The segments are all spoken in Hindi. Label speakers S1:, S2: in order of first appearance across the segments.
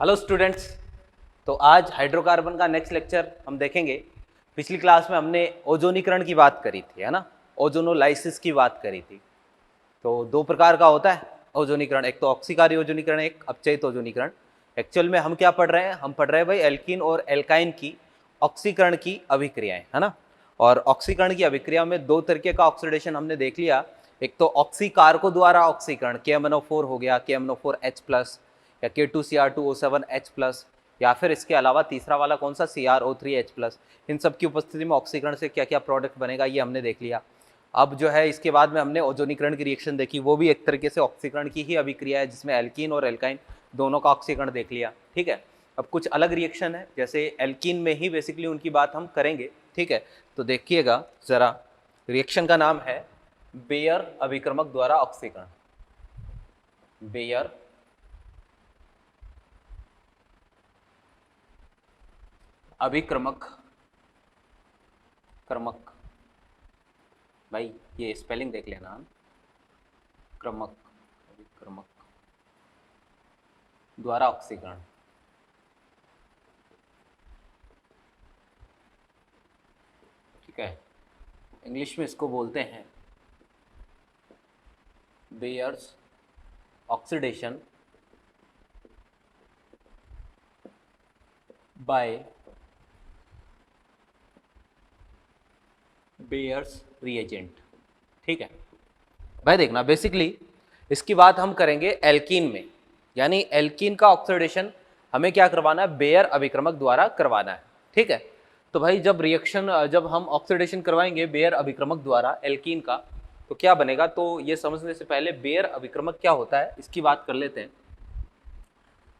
S1: Hello students. तो आज हाइड्रोकार्बन का नेक्स्ट लेक्चर हम देखेंगे। पिछली क्लास में हमने ओजोनीकरण की बात करी थी, है ना। ओजोनोलाइसिस की बात करी थी। तो दो प्रकार का होता है ओजोनीकरण, एक तो ऑक्सीकारी ओजोनीकरण, एक अपचयित ओजोनीकरण। एक्चुअल में हम क्या पढ़ रहे हैं, हम पढ़ रहे हैं भाई एल्कीन और एल्काइन की ऑक्सीकरण की अभिक्रियाएं, है ना। और ऑक्सीकरण की अभिक्रिया में दो तरीके का ऑक्सीडेशन हमने देख लिया। एक तो ऑक्सीकारकों द्वारा ऑक्सीकरण, KMnO4 हो गया, KMnO4H+, या K2Cr2O7H+, या फिर इसके अलावा तीसरा वाला कौन सा, CrO3H+। इन सब की उपस्थिति में ऑक्सीकरण से क्या क्या प्रोडक्ट बनेगा ये हमने देख लिया। अब जो है इसके बाद में हमने ओजोनीकरण की रिएक्शन देखी, वो भी एक तरीके से ऑक्सीकरण की ही अभिक्रिया है, जिसमें एल्कीन और एल्काइन दोनों का ऑक्सीकरण देख लिया। ठीक है, अब कुछ अलग रिएक्शन है, जैसे एल्कीन में ही बेसिकली उनकी बात हम करेंगे। ठीक है, तो देखिएगा जरा, रिएक्शन का नाम है बेयर अभिक्रमक द्वारा ऑक्सीकरण। बेयर अभिक्रमक क्रमक, भाई ये स्पेलिंग देख लेना, क्रमक, अभिक्रमक द्वारा ऑक्सीकरण। ठीक है, इंग्लिश में इसको बोलते हैं Baeyer's oxidation by Baeyer's reagent. ठीक है भाई, देखना बेसिकली इसकी बात हम करेंगे एल्कीन में, यानी एल्कीन का ऑक्सीडेशन हमें क्या करवाना है, बेयर अभिक्रमक द्वारा करवाना है। ठीक है, तो भाई जब हम ऑक्सीडेशन करवाएंगे बेयर अभिक्रमक द्वारा एल्कीन का, तो क्या बनेगा, तो ये समझने से पहले बेयर अभिक्रमक क्या होता है इसकी बात कर लेते हैं।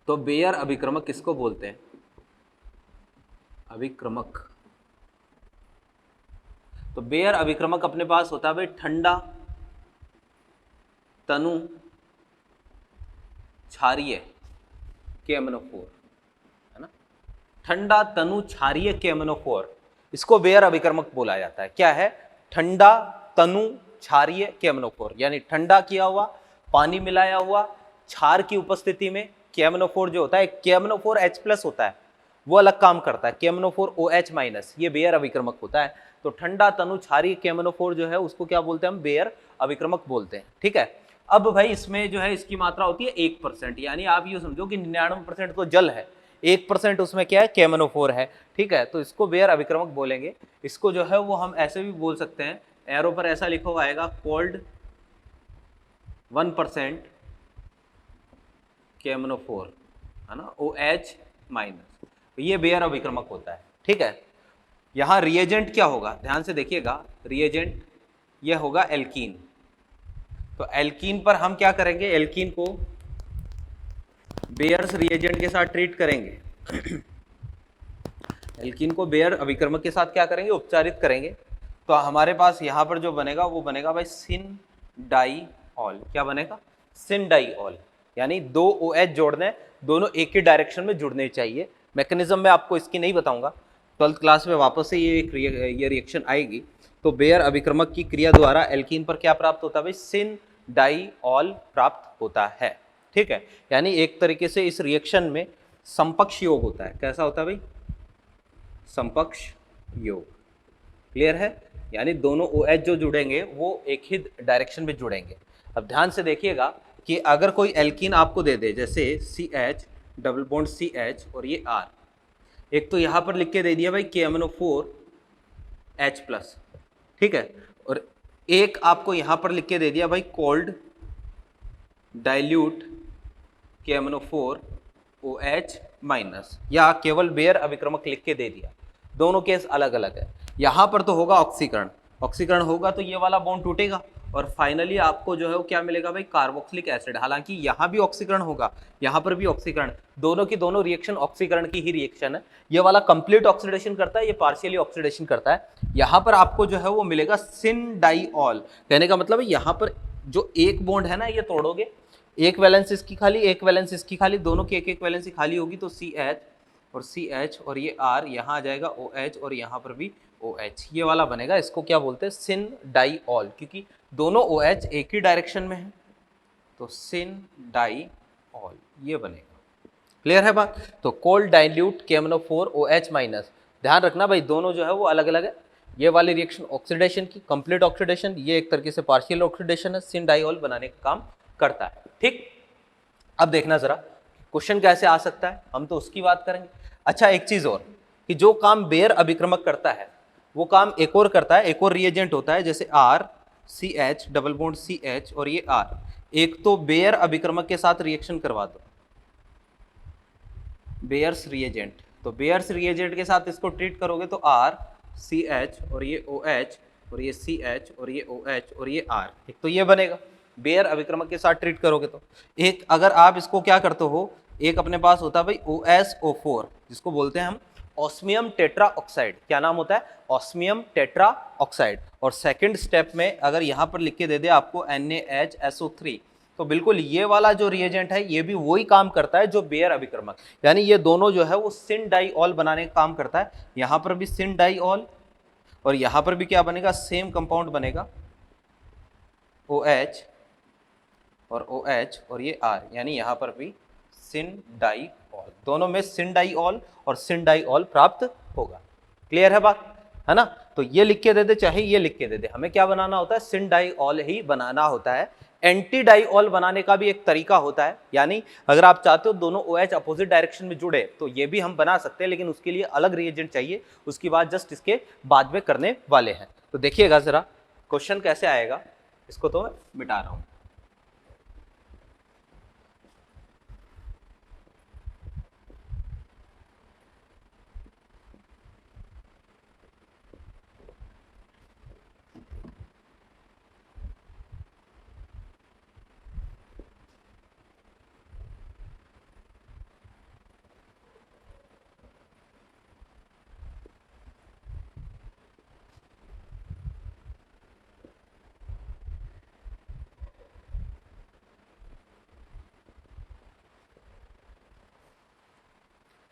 S1: तो बेयर अभिक्रमक किसको बोलते हैं, अभिक्रमक। तो बेयर अभिक्रमक अपने पास होता है भाई ठंडा तनु क्षारीय KMnO4, है ना। ठंडा तनु क्षारीय KMnO4, इसको बेयर अभिक्रमक बोला जाता है। क्या है, ठंडा तनु क्षारीय KMnO4, यानी ठंडा किया हुआ, पानी मिलाया हुआ, क्षार की उपस्थिति में KMnO4 जो होता है, KMnO4H+ होता है, वो अलग काम करता है, KMnO4OH-, ये बेयर अभिक्रमक होता है। तो ठंडा तनु क्षारीय KMnO4 जो है उसको क्या बोलते हैं हम, बेयर अभिक्रमक बोलते हैं। ठीक है, अब भाई इसमें जो है इसकी मात्रा होती है 1%, यानी आप ये समझो कि 99% तो जल है, 1% उसमें क्या है, KMnO4 है। ठीक है, तो इसको बेयर अभिक्रमक बोलेंगे। इसको जो है वो हम ऐसे भी बोल सकते हैं, एरो पर ऐसा लिखा हुआ आएगा, कोल्ड 1% KMnO4, है ना, OH-, तो ये बेयर अभिक्रमक होता है। ठीक है, यहां रिएजेंट क्या होगा, ध्यान से देखिएगा, रिएजेंट यह होगा एल्कीन। तो एल्कीन पर हम क्या करेंगे, एल्कीन को बेयर्स रिएजेंट के साथ ट्रीट करेंगे। एल्कीन को बेयर अभिक्रमक के साथ क्या करेंगे, उपचारित करेंगे। तो हमारे पास यहां पर जो बनेगा वो बनेगा भाई सिन डाई ऑल। क्या बनेगा, सिन डाई ऑल, यानी दो OH जोड़ने, दोनों एक ही डायरेक्शन में जुड़ने चाहिए। मैकेनिज्म में आपको इसकी नहीं बताऊंगा, 12th क्लास में वापस से ये रिएक्शन आएगी। तो बेयर अभिक्रमक की क्रिया द्वारा एल्कीन पर क्या प्राप्त होता है भाई, सिन डाई ऑल प्राप्त होता है। ठीक है, यानी एक तरीके से इस रिएक्शन में समपक्ष योग होता है। कैसा होता है भाई, समपक्ष योग। क्लियर है, यानी दोनों OH जो जुड़ेंगे वो एक ही डायरेक्शन में जुड़ेंगे। अब ध्यान से देखिएगा कि अगर कोई एल्कीन आपको दे दे, जैसे CH डबल बॉन्ड CH और ये R, एक तो यहां पर लिख के दे दिया भाई KMnO4H+, ठीक है, और एक आपको यहां पर लिख के दे दिया भाई कोल्ड डाइल्यूट KMnO4OH-, या केवल बेयर अभिक्रमक लिख के दे दिया। दोनों केस अलग अलग है। यहां पर तो होगा ऑक्सीकरण, ऑक्सीकरण होगा तो ये वाला बॉन्ड टूटेगा और फाइनली आपको जो है वो क्या मिलेगा भाई, कार्बोक्सिलिक एसिड। हालांकि यहां भी ऑक्सीकरण होगा, यहां पर भी ऑक्सीकरण, दोनों की दोनों रिएक्शन ऑक्सीकरण की ही रिएक्शन है। ये वाला कंप्लीट ऑक्सीडेशन करता है, ये पार्शियली ऑक्सीडेशन करता है। यहां पर आपको जो है वो मिलेगा सिन डाई ऑल। कहने का मतलब है यहां पर जो एक बॉन्ड है ना, ये तोड़ोगे, एक वैलेंस इसकी खाली, एक वैलेंस इसकी खाली, दोनों की एक एक वैलेंस खाली होगी, तो CH और CH और ये R, यहाँ आ जाएगा OH और यहाँ पर भी OH, ये वाला बनेगा। इसको क्या बोलते हैं, सिन डाई ऑल, क्योंकि दोनों OH एक ही डायरेक्शन में है, तो सिन डाई ऑल ये बनेगा। क्लियर है बात। तो cold dilute KMnO4 OH minus, ध्यान रखना भाई दोनों जो है वो अलग अलग है। ये वाली रिएक्शन ऑक्सीडेशन की, कंप्लीट ऑक्सीडेशन, ये एक तरीके से पार्शियल ऑक्सीडेशन है, सिन डाइऑल बनाने का काम करता है। ठीक, अब देखना जरा क्वेश्चन कैसे आ सकता है, हम तो उसकी बात करेंगे। अच्छा एक चीज और, कि जो काम बेयर अभिक्रमक करता है वो काम एक और करता है, एक और रिएजेंट होता है, जैसे RCH डबल बॉन्ड CH और ये R, एक तो बेयर अभिक्रमक के साथ रिएक्शन करवा दो, बेयर्स रिएजेंट, तो बेयर्स रिएजेंट के साथ इसको ट्रीट करोगे तो RCH और ये OH और ये CH और ये OH और ये R, एक तो ये बनेगा बेयर अभिक्रमक के साथ ट्रीट करोगे तो। एक अगर आप इसको क्या करते हो, एक अपने पास होता है भाई OSO4 जिसको बोलते हैं हम ऑस्मियम टेट्रा ऑक्साइड, क्या नाम होता है, ऑस्मियम टेट्रा ऑक्साइड। और सेकंड स्टेप में अगर यहाँ पर लिख के दे दे आपको NaHSO3, तो बिल्कुल ये वाला जो रिएजेंट है ये भी वही काम करता है जो बेयर अभिक्रमक, यानी ये दोनों जो है वो सिन डाइऑल बनाने का काम करता है। यहाँ पर भी सिन डाइऑल और यहाँ पर भी क्या बनेगा, सेम कंपाउंड बनेगा OH और OH और ये R, यानी यहाँ पर भी सिन डाइऑल, दोनों में सिन डाइऑल और सिन डाइऑल प्राप्त होगा। क्लियर है बात, है ना। तो ये लिख के दे दे चाहे ये लिख के दे दे, हमें क्या बनाना होता है, सिन डाइऑल ही बनाना होता है। एंटी डाइऑल बनाने का भी एक तरीका होता है, यानी अगर आप चाहते हो दोनों OH अपोजिट डायरेक्शन में जुड़े तो ये भी हम बना सकते हैं, लेकिन उसके लिए अलग रिएजेंट चाहिए, उसकी बात जस्ट इसके बाद में करने वाले हैं। तो देखिएगा जरा क्वेश्चन कैसे आएगा, इसको तो मैं मिटा रहा हूं।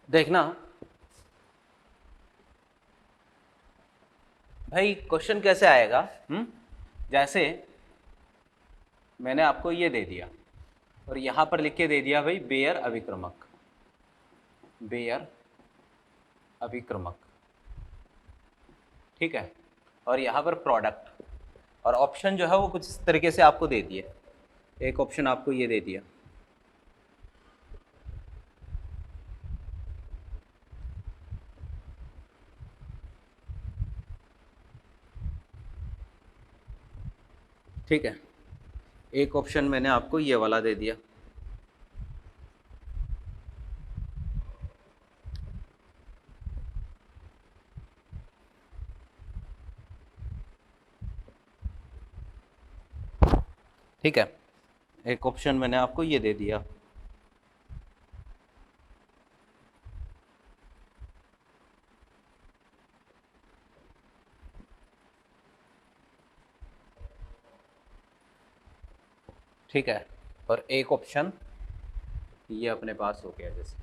S1: देखना भाई क्वेश्चन कैसे आएगा, जैसे मैंने आपको ये दे दिया और यहां पर लिख के दे दिया भाई बेयर अभिक्रमक, बेयर अभिक्रमक, ठीक है, और यहां पर प्रोडक्ट, और ऑप्शन जो है वो कुछ इस तरीके से आपको दे दिए। एक ऑप्शन आपको ये दे दिया, ठीक है, एक ऑप्शन मैंने आपको ये वाला दे दिया, ठीक है, एक ऑप्शन मैंने आपको ये दे दिया। ठीक है, और एक ऑप्शन ये अपने पास हो गया जैसे,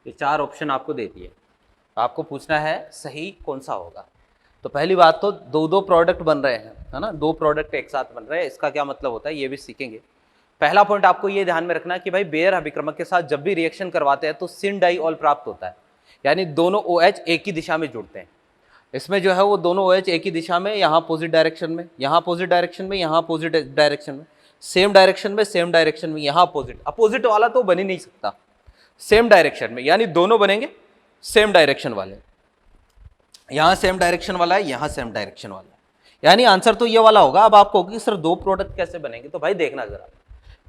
S1: ये चार ऑप्शन आपको दे दिए, आपको पूछना है सही कौन सा होगा। तो पहली बात तो दो दो प्रोडक्ट बन रहे हैं, है ना, दो प्रोडक्ट एक साथ बन रहे हैं, इसका क्या मतलब होता है ये भी सीखेंगे। पहला पॉइंट आपको ये ध्यान में रखना है कि भाई बेयर अभिक्रमक के साथ जब भी रिएक्शन करवाते हैं तो सिन डाइऑल प्राप्त होता है, यानी दोनों OH एक ही दिशा में जुड़ते हैं। इसमें जो है वो दोनों OH एक ही दिशा में, यहाँ अपोजिट डायरेक्शन में, यहाँ अपोजिट डायरेक्शन में, यहाँ अपोजिट डायरेक्शन में, सेम डायरेक्शन में, सेम डायरेक्शन में, यहाँ अपोजिट, अपोजिट वाला तो बन ही नहीं सकता, सेम डायरेक्शन में, यानी दोनों बनेंगे सेम डायरेक्शन वाले, यहां सेम डायरेक्शन वाला है, यहां सेम डायरेक्शन वाला है, यानी आंसर तो ये वाला होगा। अब आपको होगी सर दो प्रोडक्ट कैसे बनेंगे, तो भाई देखना जरा,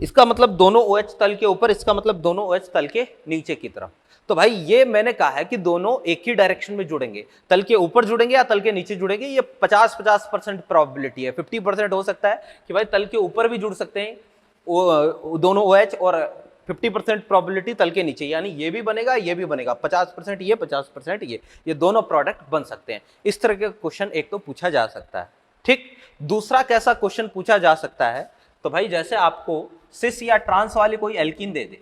S1: इसका मतलब दोनों OH तल के ऊपर, इसका मतलब दोनों OH तल के नीचे की तरफ। तो भाई ये मैंने कहा है कि दोनों एक ही डायरेक्शन में जुड़ेंगे, तल के ऊपर जुड़ेंगे या तल के नीचे जुड़ेंगे, ये 50-50% प्रोबेबिलिटी है। 50% हो सकता है कि भाई तल के ऊपर भी जुड़ सकते हैं दोनों OH, और 50% प्रोबेबिलिटी तल के नीचे, यानी ये भी बनेगा ये भी बनेगा, 50% ये 50% ये दोनों प्रोडक्ट बन सकते हैं। इस तरह का क्वेश्चन एक तो पूछा जा सकता है। ठीक, दूसरा कैसा क्वेश्चन पूछा जा सकता है, तो भाई जैसे आपको सिस या ट्रांस वाली कोई एल्कीन दे दे,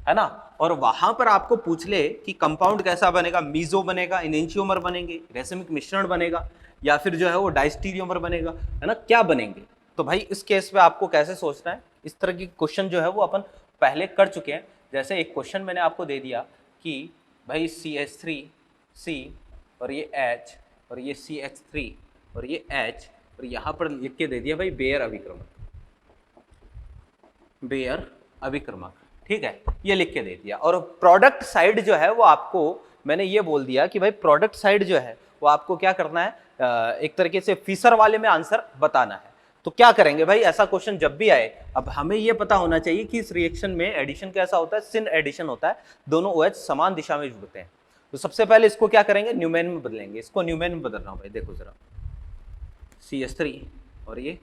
S1: है ना, और वहां पर आपको पूछ ले कि कंपाउंड कैसा बनेगा, मीजो बनेगा, इनेंशियोमर बनेंगे, रेसिमिक मिश्रण बनेगा, या फिर जो है वो डाइस्टीरियोमर बनेगा, है ना, क्या बनेंगे। तो भाई इस केस में आपको कैसे सोचना है, इस तरह की क्वेश्चन जो है वो अपन पहले कर चुके हैं। जैसे एक क्वेश्चन मैंने आपको दे दिया कि भाई CH3C और ये H और ये CH3 और ये H, और यहाँ पर लिख के दे दिया भाई बेयर अभिक्रमक, बेयर अभिक्रमक, ठीक है, ये लिख के दे दिया। और प्रोडक्ट साइड जो है वो आपको मैंने ये बोल दिया कि भाई प्रोडक्ट साइड जो है वो आपको क्या करना है, एक तरीके से फीसर वाले में आंसर बताना है। तो क्या करेंगे भाई, ऐसा क्वेश्चन जब भी आए, अब हमें ये पता होना चाहिए कि इस रिएक्शन में एडिशन कैसा होता है, सिन एडिशन होता है, दोनों OH समान दिशा में जुड़ते हैं। तो सबसे पहले इसको क्या करेंगे, न्यूमेन में बदलेंगे, इसको न्यूमेन में बदल रहा हूं भाई, देखो जरा, CH3 और ये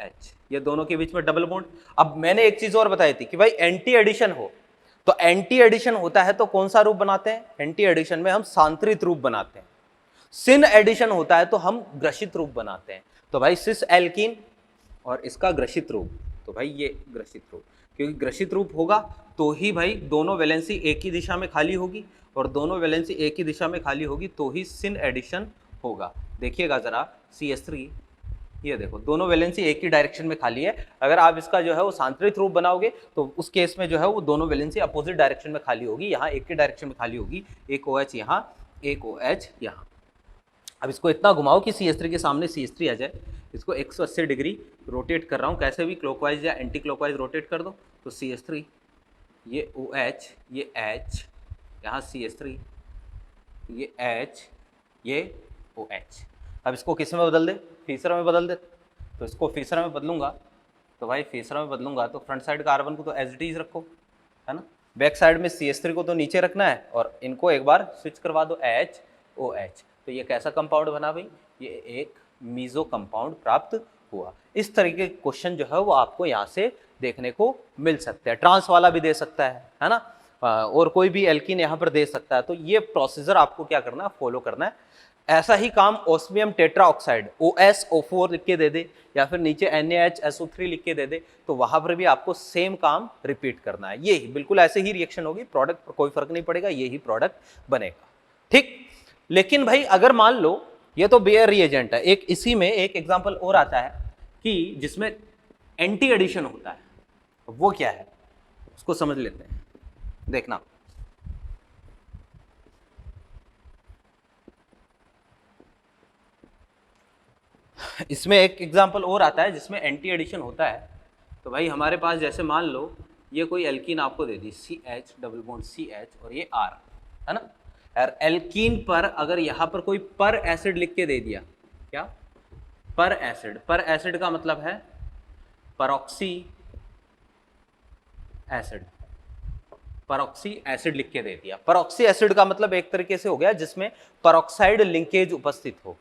S1: H, ये दोनों के बीच में डबल बॉन्ड। अब मैंने एक चीज और बताई थी कि भाई एंटी एडिशन हो, तो एंटी एडिशन होता है तो कौन सा रूप बनाते हैं, एंटी एडिशन में हम सांत्रित रूप बनाते हैं। सिन एडिशन होता है तो हम ग्रसित रूप बनाते हैं। तो भाई सिस एल्कीन और इसका ग्रसित रूप, तो भाई ये ग्रसित रूप, क्योंकि ग्रसित रूप होगा तो ही भाई दोनों वैलेंसी एक ही दिशा में खाली होगी, और दोनों वैलेंसी एक ही दिशा में खाली होगी तो ही सिन एडिशन होगा। देखिएगा जरा CH3, ये देखो दोनों वैलेंसी एक ही डायरेक्शन में खाली है। अगर आप इसका जो है वो सांत्रित रूप बनाओगे तो उस केस में जो है वो दोनों वैलेंसी अपोजिट डायरेक्शन में खाली होगी, यहाँ एक ही डायरेक्शन में खाली होगी, एक OH यहाँ, एक OH यहाँ। अब इसको इतना घुमाओ कि CH3 के सामने CH3 आ जाए, इसको 180 डिग्री रोटेट कर रहा हूँ, कैसे भी क्लॉकवाइज या एंटी क्लॉकवाइज रोटेट कर दो, तो CH3, ये OH, ये H, यहाँ CH3, ये H, ये OH। अब इसको किस में बदल दे, फीसर में बदल दे। तो इसको फीसर में बदलूंगा, तो भाई फीसर में बदलूंगा तो फ्रंट साइड कार्बन को तो एज इट इज रखो, है ना, बैक साइड में CH3 को तो नीचे रखना है, और इनको एक बार स्विच करवा दो HOH। तो ये कैसा कंपाउंड बना भाई, ये एक मीजो कंपाउंड प्राप्त हुआ। इस तरीके के क्वेश्चन जो है वो आपको यहाँ से देखने को मिल सकते हैं। ट्रांस वाला भी दे सकता है ना, और कोई भी एल्कीन यहाँ पर दे सकता है। तो ये प्रोसीजर आपको क्या करना है, फॉलो करना है। ऐसा ही काम ऑस्मियम टेट्रा ऑक्साइड OSO4 लिख के दे दे, या फिर नीचे NaHSO3 लिख के दे दे, तो वहां पर भी आपको सेम काम रिपीट करना है। ये बिल्कुल ऐसे ही रिएक्शन होगी, प्रोडक्ट पर कोई फर्क नहीं पड़ेगा, यही प्रोडक्ट बनेगा, ठीक। लेकिन भाई अगर मान लो ये तो बेयर रिएजेंट है, एक इसी में एक एग्जांपल और आता है कि जिसमें एंटी एडिशन होता है, वो क्या है उसको समझ लेते हैं, देखना। इसमें एक एग्जांपल और आता है जिसमें एंटी एडिशन होता है। तो भाई हमारे पास जैसे मान लो ये कोई एल्कीन आपको दे दी, CH डबल बॉन्ड CH और ये R, है ना, यार एल्कीन पर अगर यहाँ पर कोई पर एसिड लिख के दे दिया, क्या पर एसिड, पर एसिड का मतलब है परऑक्सी एसिड, परऑक्सी एसिड लिख के दे दिया। परऑक्सी एसिड का मतलब एक तरीके से हो गया जिसमें परऑक्साइड लिंकेज उपस्थित हो,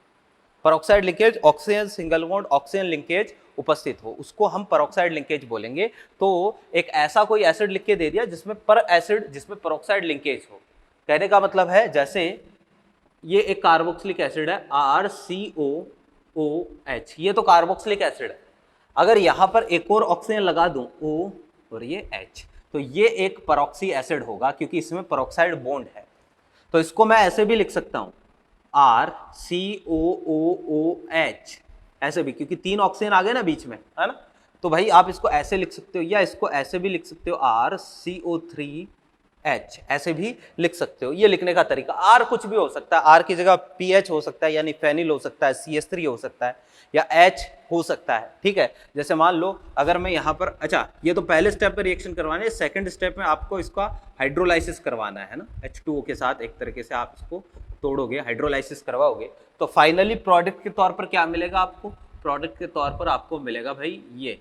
S1: peroxide linkage, oxygen single bond oxygen linkage उपस्थित हो, उसको हम परऑक्साइड लिंकेज बोलेंगे। तो एक ऐसा कोई एसिड लिख के दे दिया जिसमें पर एसिड, जिसमें परऑक्साइड लिंकेज हो। कहने का मतलब है जैसे ये एक कार्बोक्सिलिक एसिड है RCOOH, ये तो कार्बोक्सिलिक एसिड है। अगर यहाँ पर एक और ऑक्सीजन लगा दूं O और ये H, तो ये एक परऑक्सी एसिड होगा क्योंकि इसमें परऑक्साइड बॉन्ड है। तो इसको मैं ऐसे भी लिख सकता हूं RCOOOH, ऐसे भी, क्योंकि 3 ऑक्सीजन आ गए ना बीच में, है ना। तो भाई आप इसको ऐसे लिख सकते हो, या इसको ऐसे भी लिख सकते हो RCO3H, ऐसे भी लिख सकते हो। ये लिखने का तरीका, R कुछ भी हो सकता है, R की जगह PH हो सकता है, यानी फेनिल हो सकता है, CH3 हो सकता है, या H हो सकता है, ठीक है। जैसे मान लो अगर मैं यहाँ पर, अच्छा ये तो पहले स्टेप पे रिएक्शन करवाने, सेकंड स्टेप में आपको इसका हाइड्रोलाइसिस करवाना है ना, H2O के साथ एक तरीके से आप इसको तोड़ोगे, हाइड्रोलाइसिस करवाओगे, तो फाइनली प्रोडक्ट के तौर पर क्या मिलेगा आपको, प्रोडक्ट के तौर पर आपको मिलेगा भाई ये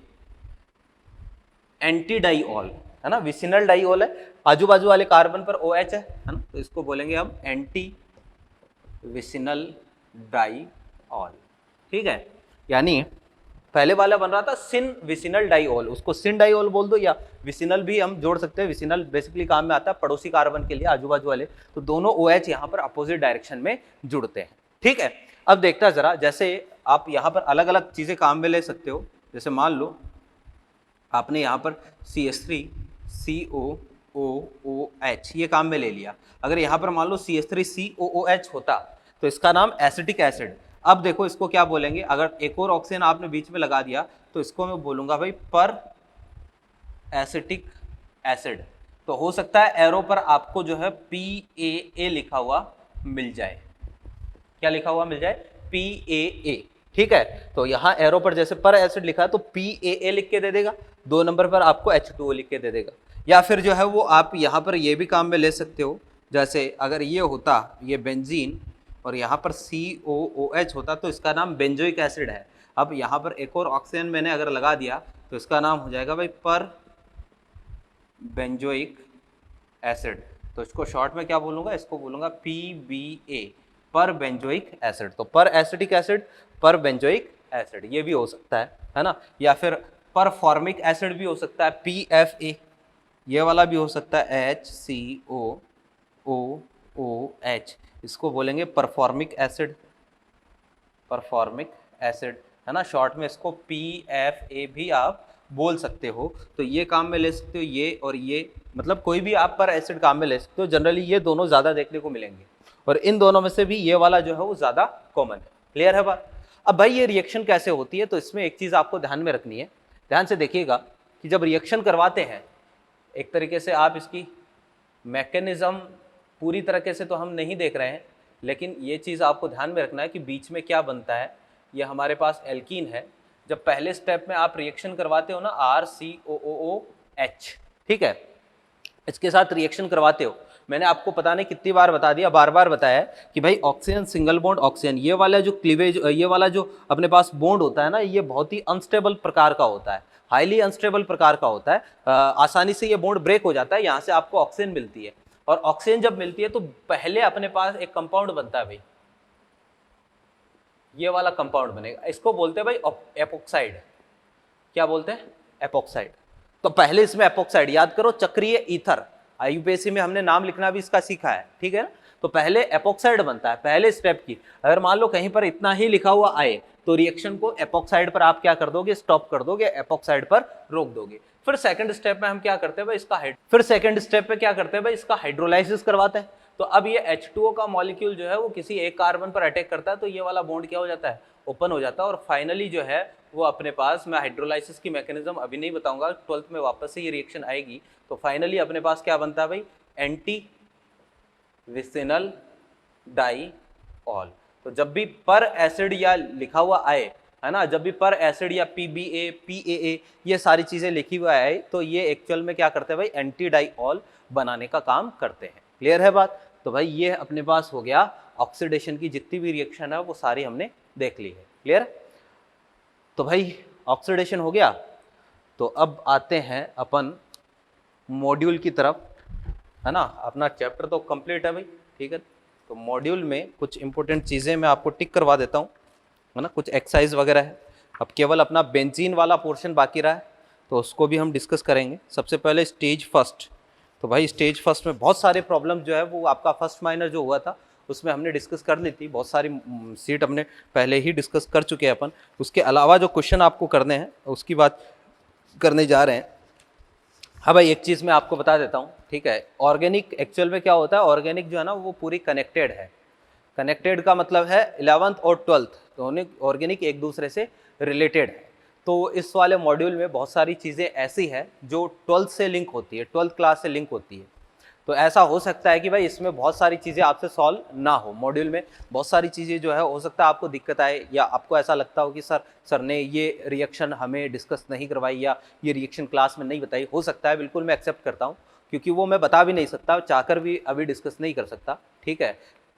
S1: एंटी डाइऑल, है ना, विसिनल डाइऑल है, आजू बाजू वाले कार्बन पर OH है ना, तो इसको बोलेंगे हम एंटी विसिनल डाइऑल, ठीक है। यानी पहले वाला बन रहा था सिन विसिनल डाइऑल, उसको सिन डाइऑल बोल दो, या विसिनल भी हम जोड़ सकते हैं। विसिनल बेसिकली काम में आता है पड़ोसी कार्बन के लिए, आजू बाजू वाले, तो दोनों OH यहाँ पर अपोजिट डायरेक्शन में जुड़ते हैं, ठीक है। अब देखता जरा, जैसे आप यहाँ पर अलग अलग चीजें काम में ले सकते हो। जैसे मान लो आपने यहाँ पर CH3COOH ये काम में ले लिया। अगर यहाँ पर मान लो CH3COOH होता तो इसका नाम एसिटिक एसिड। अब देखो इसको क्या बोलेंगे, अगर एक और ऑक्सीजन आपने बीच में लगा दिया तो इसको मैं बोलूंगा भाई पर एसिटिक एसिड। तो हो सकता है एरो पर आपको जो है PAA लिखा हुआ मिल जाए। क्या लिखा हुआ मिल जाए? PAA। ठीक है, तो यहां एरो पर जैसे पर एसिड लिखा है तो PAA लिख के दे देगा, 2 नंबर पर आपको H2O लिख के दे देगा। या फिर जो है वो आप यहां पर ये भी काम में ले सकते हो, जैसे अगर ये होता ये बेंजीन और यहाँ पर COOH होता तो इसका नाम बेंजोइक एसिड है। अब यहाँ पर एक और ऑक्सीजन मैंने अगर लगा दिया तो इसका नाम हो जाएगा भाई पर बेंजोइक एसिड। तो इसको शॉर्ट में क्या बोलूँगा, इसको बोलूँगा PBA, पर बेंजोइक एसिड। तो पर एसिटिक एसिड, पर बेंजोइक एसिड ये भी हो सकता है ना। या फिर पर फॉर्मिक एसिड भी हो सकता है PFA, ये वाला भी हो सकता है HCOOH, इसको बोलेंगे परफॉर्मिक एसिड, परफॉर्मिक एसिड है ना। शॉर्ट में इसको PFA भी आप बोल सकते हो। तो ये काम में ले सकते हो, ये और ये, मतलब कोई भी आप पर एसिड काम में ले सकते हो। जनरली ये दोनों ज़्यादा देखने को मिलेंगे और इन दोनों में से भी ये वाला जो है वो ज़्यादा कॉमन है। क्लियर है बात? अब भाई ये रिएक्शन कैसे होती है, तो इसमें एक चीज़ आपको ध्यान में रखनी है। ध्यान से देखिएगा कि जब रिएक्शन करवाते हैं, एक तरीके से आप इसकी मैकेनिज्म पूरी तरीके से तो हम नहीं देख रहे हैं, लेकिन ये चीज़ आपको ध्यान में रखना है कि बीच में क्या बनता है। ये हमारे पास एल्कीन है। जब पहले स्टेप में आप रिएक्शन करवाते हो ना RCOOH, ठीक है, इसके साथ रिएक्शन करवाते हो, मैंने आपको पता नहीं कितनी बार बता दिया, बार बार बताया कि भाई ऑक्सीजन सिंगल बॉन्ड ऑक्सीजन, ये वाला जो क्लीवेज, ये वाला जो अपने पास बॉन्ड होता है ना, ये बहुत ही अनस्टेबल प्रकार का होता है, हाईली अनस्टेबल प्रकार का होता है। आसानी से ये बॉन्ड ब्रेक हो जाता है, यहाँ से आपको ऑक्सीजन मिलती है। और ऑक्सीजन जब मिलती है तो पहले अपने पास एक कंपाउंड बनता है भाई, ये वाला कंपाउंड बनेगा, इसको बोलते हैं भाई एपोक्साइड। क्या बोलते हैं? एपोक्साइड। तो पहले इसमें एपोक्साइड, याद करो चक्रीय ईथर, IUPAC में हमने नाम लिखना भी इसका सीखा है, ठीक है ना। तो पहले एपोक्साइड बनता है पहले स्टेप की। अगर मान लो कहीं पर इतना ही लिखा हुआ आए तो रिएक्शन को एपोक्साइड पर आप क्या कर दोगे, स्टॉप कर दोगे, एपोक्साइड पर रोक दोगे। फिर सेकंड स्टेप में हम क्या करते हैं भाई, इसका हाइड्रोलाइसिस करवाते हैं। तो अब ये H2O का मॉलिक्यूल जो है वो किसी एक कार्बन पर अटैक करता है तो ये वाला बॉन्ड क्या हो जाता है, ओपन हो जाता है। और फाइनली जो है वो अपने पास, मैं हाइड्रोलाइसिस की मैकेनिज्म अभी नहीं बताऊंगा, 12th में वापस से ये रिएक्शन आएगी। तो फाइनली अपने पास क्या बनता है भाई, एंटी विसिनल डाइऑल। तो जब भी पर एसिड या लिखा हुआ आए, है ना, जब भी पर एसिड या PBA PAA ये सारी चीजें लिखी हुई आए तो ये एक्चुअल में क्या करते हैं भाई, एंटी डाइऑल बनाने का काम करते हैं। क्लियर है बात? तो भाई ये अपने पास हो गया ऑक्सीडेशन की जितनी भी रिएक्शन है वो सारी हमने देख ली है। क्लियर? तो भाई ऑक्सीडेशन हो गया। तो अब आते हैं अपन मॉड्यूल की तरफ, है ना। अपना चैप्टर तो कंप्लीट है भाई, ठीक है। तो मॉड्यूल में कुछ इंपॉर्टेंट चीज़ें मैं आपको टिक करवा देता हूँ, है ना, कुछ एक्सरसाइज वगैरह है। अब केवल अपना बेंजीन वाला पोर्शन बाकी रहा है तो उसको भी हम डिस्कस करेंगे। सबसे पहले स्टेज फर्स्ट। तो भाई स्टेज फर्स्ट में बहुत सारे प्रॉब्लम जो है वो आपका फर्स्ट माइनर जो हुआ था उसमें हमने डिस्कस कर ली थी, बहुत सारी सीट हमने पहले ही डिस्कस कर चुके हैं अपन। उसके अलावा जो क्वेश्चन आपको करने हैं उसकी बात करने जा रहे हैं। हाँ भाई एक चीज़ मैं आपको बता देता हूँ, ठीक है। ऑर्गेनिक एक्चुअल में क्या होता है, ऑर्गेनिक जो है ना वो पूरी कनेक्टेड है। कनेक्टेड का मतलब है 11th और 12th दोनों ऑर्गेनिक एक दूसरे से रिलेटेड है। तो इस वाले मॉड्यूल में बहुत सारी चीज़ें ऐसी है जो 12th से लिंक होती है, 12th क्लास से लिंक होती है। तो ऐसा हो सकता है कि भाई इसमें बहुत सारी चीज़ें आपसे सॉल्व ना हो, मॉड्यूल में बहुत सारी चीज़ें जो है हो सकता है आपको दिक्कत आए, या आपको ऐसा लगता हो कि सर ने ये रिएक्शन हमें डिस्कस नहीं करवाई या ये रिएक्शन क्लास में नहीं बताई। हो सकता है, बिल्कुल मैं एक्सेप्ट करता हूँ, क्योंकि वो मैं बता भी नहीं सकता, चाहकर भी अभी डिस्कस नहीं कर सकता, ठीक है।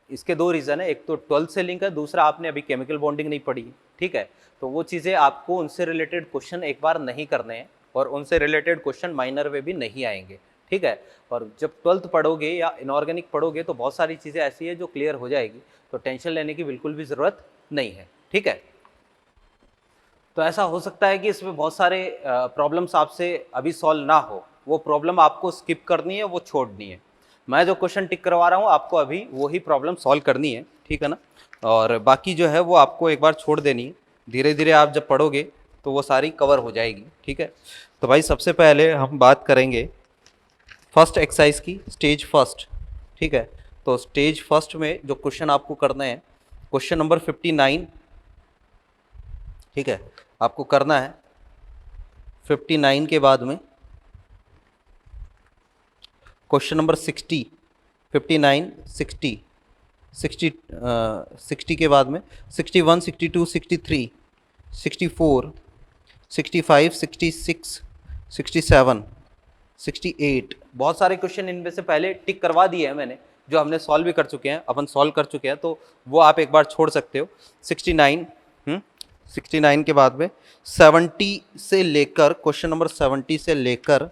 S1: इसके 2 रीज़न है, एक तो 12th से लिंक है, दूसरा आपने अभी केमिकल बॉन्डिंग नहीं पढ़ी, ठीक है। तो वो चीज़ें आपको उनसे रिलेटेड क्वेश्चन एक बार नहीं करने हैं और उनसे रिलेटेड क्वेश्चन माइनर में भी नहीं आएंगे, ठीक है। और जब 12th पढ़ोगे या इनऑर्गेनिक पढ़ोगे तो बहुत सारी चीज़ें ऐसी है जो क्लियर हो जाएगी, तो टेंशन लेने की बिल्कुल भी ज़रूरत नहीं है, ठीक है। तो ऐसा हो सकता है कि इसमें बहुत सारे प्रॉब्लम्स आपसे अभी सॉल्व ना हो, वो प्रॉब्लम आपको स्किप करनी है, वो छोड़नी है। मैं जो क्वेश्चन टिक करवा रहा हूँ आपको अभी वही प्रॉब्लम सॉल्व करनी है, ठीक है ना। और बाकी जो है वो आपको एक बार छोड़ देनी है, धीरे धीरे आप जब पढ़ोगे तो वो सारी कवर हो जाएगी। ठीक है, तो भाई सबसे पहले हम बात करेंगे फर्स्ट एक्सरसाइज की, स्टेज फर्स्ट। ठीक है, तो स्टेज फर्स्ट में जो क्वेश्चन आपको करना है, क्वेश्चन नंबर 59। ठीक है, आपको करना है 59 के बाद में क्वेश्चन नंबर 60, 59, 60, 60 के बाद में 61, 62, 63, 64, 65, 66, 67, 68। बहुत सारे क्वेश्चन इनमें से पहले टिक करवा दिए हैं मैंने, जो हमने सॉल्व भी कर चुके हैं, अपन सॉल्व कर चुके हैं, तो वो आप एक बार छोड़ सकते हो। 69, 69 के बाद में 70 से लेकर, क्वेश्चन नंबर 70 से लेकर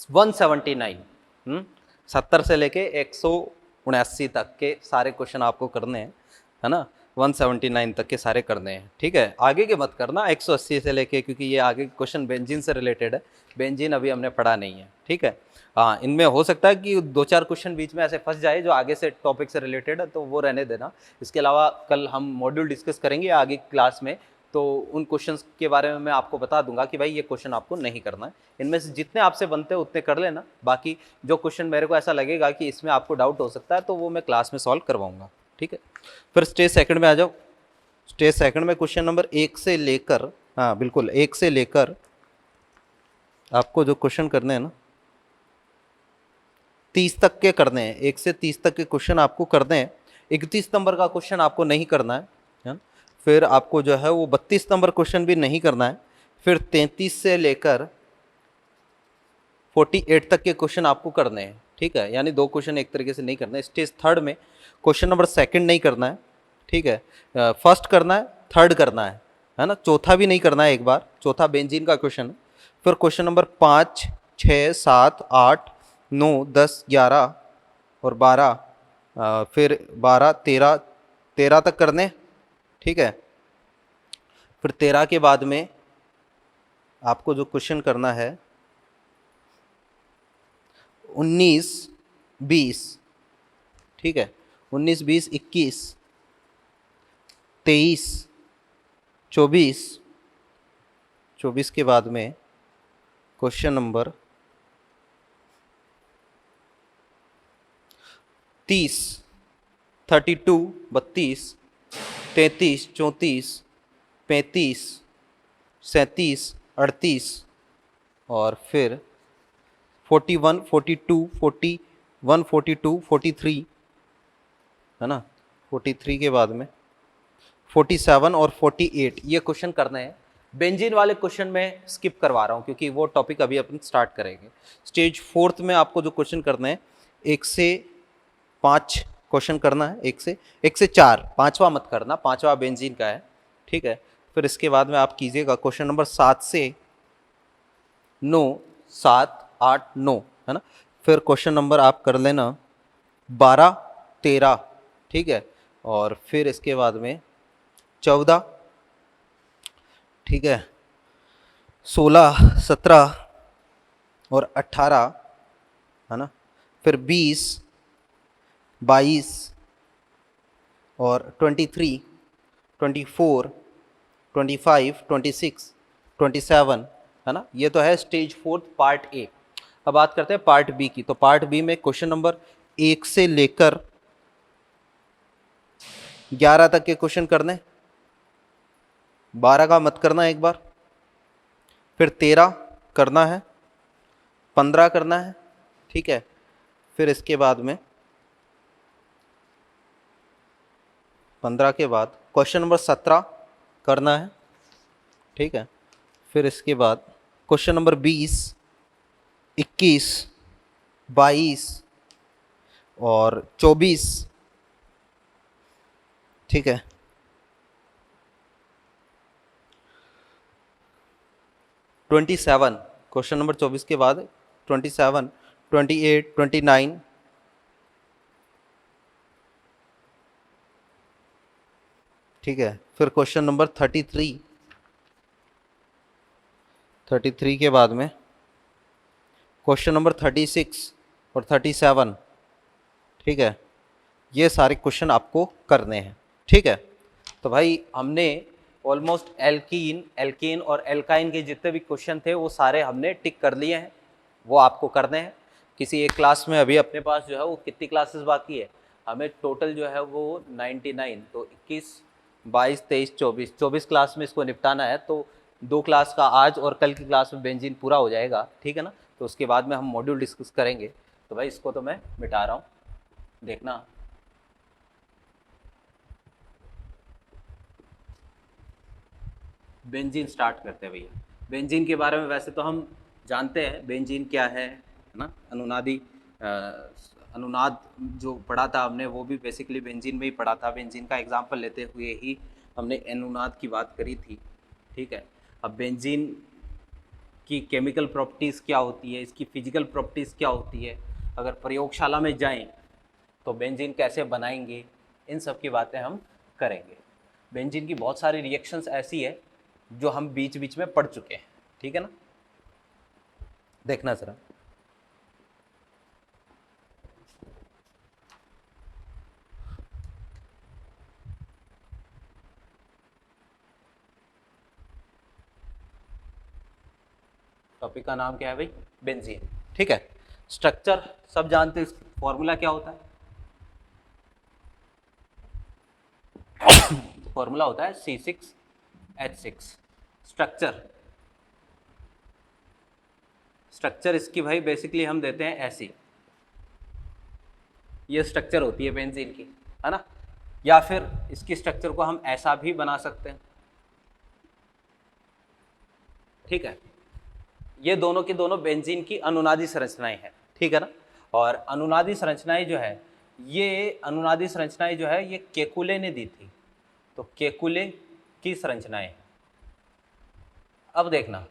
S1: 179, 70 से लेके 179 तक के सारे क्वेश्चन आपको करने हैं, है ना। 179 तक के सारे करने हैं। ठीक है, आगे के मत करना 180 से लेके, क्योंकि ये आगे क्वेश्चन बेंजीन से रिलेटेड है, बेंजीन अभी हमने पढ़ा नहीं है। ठीक है, हाँ, इनमें हो सकता है कि 2-4 क्वेश्चन बीच में ऐसे फंस जाए जो आगे से टॉपिक से रिलेटेड है, तो वो रहने देना। इसके अलावा कल हम मॉड्यूल डिस्कस करेंगे आगे क्लास में, तो उन क्वेश्चंस के बारे में मैं आपको बता दूंगा कि भाई ये क्वेश्चन आपको नहीं करना है। इनमें से जितने आपसे बनते हैं उतने कर लेना, बाकी जो क्वेश्चन मेरे को ऐसा लगेगा कि इसमें आपको डाउट हो सकता है तो वो मैं क्लास में सॉल्व करवाऊंगा। ठीक है, फिर स्टेज सेकंड में आ जाओ। स्टेज सेकंड में क्वेश्चन नंबर 1 से लेकर, हाँ बिल्कुल 1 से लेकर आपको जो क्वेश्चन करने हैं ना 30 तक के करने हैं। 1 से 30 तक के क्वेश्चन आपको करने हैं। 31 नंबर का क्वेश्चन आपको नहीं करना है। फिर आपको जो है वो 32 नंबर क्वेश्चन भी नहीं करना है। फिर 33 से लेकर 48 तक के क्वेश्चन आपको करने हैं। ठीक है, यानी 2 क्वेश्चन एक तरीके से नहीं करना है। स्टेज थर्ड में क्वेश्चन नंबर सेकंड नहीं करना है। ठीक है, फर्स्ट करना है, थर्ड करना है ना, चौथा भी नहीं करना है। एक बार चौथा बेंजीन का क्वेश्चन है। फिर क्वेश्चन नंबर 5, 6, 7, 8, 9, 10, 11 और 12, फिर 12, 13, 13 तक करने। ठीक है, फिर 13 के बाद में आपको जो क्वेश्चन करना है 19, 20। ठीक है, 19, 20, 21, 23, 24, 24 के बाद में क्वेश्चन नंबर 30, 32, 32, 33, 34, 35, 37, 38 और फिर 41, 42, 41, 42, 43, है ना, 43 के बाद में 47 और 48 ये क्वेश्चन करने हैं। बेंजीन वाले क्वेश्चन में स्किप करवा रहा हूँ क्योंकि वो टॉपिक अभी अपन स्टार्ट करेंगे। स्टेज फोर्थ में आपको जो क्वेश्चन करने हैं 1 से 5 क्वेश्चन करना है। 1 से 4, पांचवा मत करना, पांचवा बेंजीन का है। ठीक है, फिर इसके बाद में आप कीजिएगा क्वेश्चन नंबर 7 से 9, 7, 8, 9, है ना। फिर क्वेश्चन नंबर आप कर लेना 12, 13। ठीक है, और फिर इसके बाद में 14, ठीक है, 16, 17 और 18, है ना। फिर 20, 22 और 23, 24, 25, 26, 27, है ना। ये तो है स्टेज फोर्थ पार्ट ए। अब बात करते हैं पार्ट बी की। तो पार्ट बी में क्वेश्चन नंबर 1 से लेकर 11 तक के क्वेश्चन करने। 12 का मत करना एक बार। फिर 13 करना है, 15 करना है। ठीक है, फिर इसके बाद में 15 के बाद क्वेश्चन नंबर 17 करना है। ठीक है, फिर इसके बाद क्वेश्चन नंबर 20, 21, 22 और 24। ठीक है, ट्वेंटी 27, क्वेश्चन नंबर 24 के बाद 27, 28, 29। ठीक है, फिर क्वेश्चन नंबर 33, 33 के बाद में क्वेश्चन नंबर 36 और 37। ठीक है, ये सारे क्वेश्चन आपको करने हैं। ठीक है, तो भाई हमने ऑलमोस्ट एल्कीन और एल्काइन के जितने भी क्वेश्चन थे वो सारे हमने टिक कर लिए हैं, वो आपको करने हैं। किसी एक क्लास में अभी अपने पास जो है वो कितनी क्लासेस बाकी है, हमें टोटल जो है वो 99, तो 21, 22, 23, 24 क्लास में इसको निपटाना है। तो 2 क्लास का आज और कल की क्लास में बेंजीन पूरा हो जाएगा, ठीक है ना। तो उसके बाद में हम मॉड्यूल डिस्कस करेंगे। तो भाई इसको तो मैं मिटा रहा हूँ, देखना। बेंजीन स्टार्ट करते हैं भैया। बेंजीन के बारे में वैसे तो हम जानते हैं बेंजीन क्या है ना। अनुनाद जो पढ़ा था हमने वो भी बेसिकली बेंजीन में ही पढ़ा था। बेंजीन का एग्जांपल लेते हुए ही हमने अनुनाद की बात करी थी। ठीक है, अब बेंजीन की केमिकल प्रॉपर्टीज़ क्या होती है, इसकी फिजिकल प्रॉपर्टीज़ क्या होती है, अगर प्रयोगशाला में जाएं तो बेंजीन कैसे बनाएंगे, इन सब की बातें हम करेंगे। बेंजीन की बहुत सारी रिएक्शंस ऐसी है जो हम बीच बीच में पढ़ चुके हैं, ठीक है ना। देखना जरा, टॉपिक का नाम क्या है भाई, बेंजीन। ठीक है, स्ट्रक्चर सब जानते हैं, फॉर्मूला क्या होता है, फॉर्मूला होता है C6H6। स्ट्रक्चर इसकी भाई बेसिकली हम देते हैं ऐसी, ये स्ट्रक्चर होती है बेंजीन की, है ना। या फिर इसकी स्ट्रक्चर को हम ऐसा भी बना सकते हैं। ठीक है, ये दोनों की दोनों बेंजीन की अनुनादी संरचनाएं हैं, ठीक है ना। और अनुनादी संरचनाएं जो है, ये अनुनादी संरचनाएं जो है ये केकुले ने दी थी, तो केकुले की संरचनाएं। अब देखना,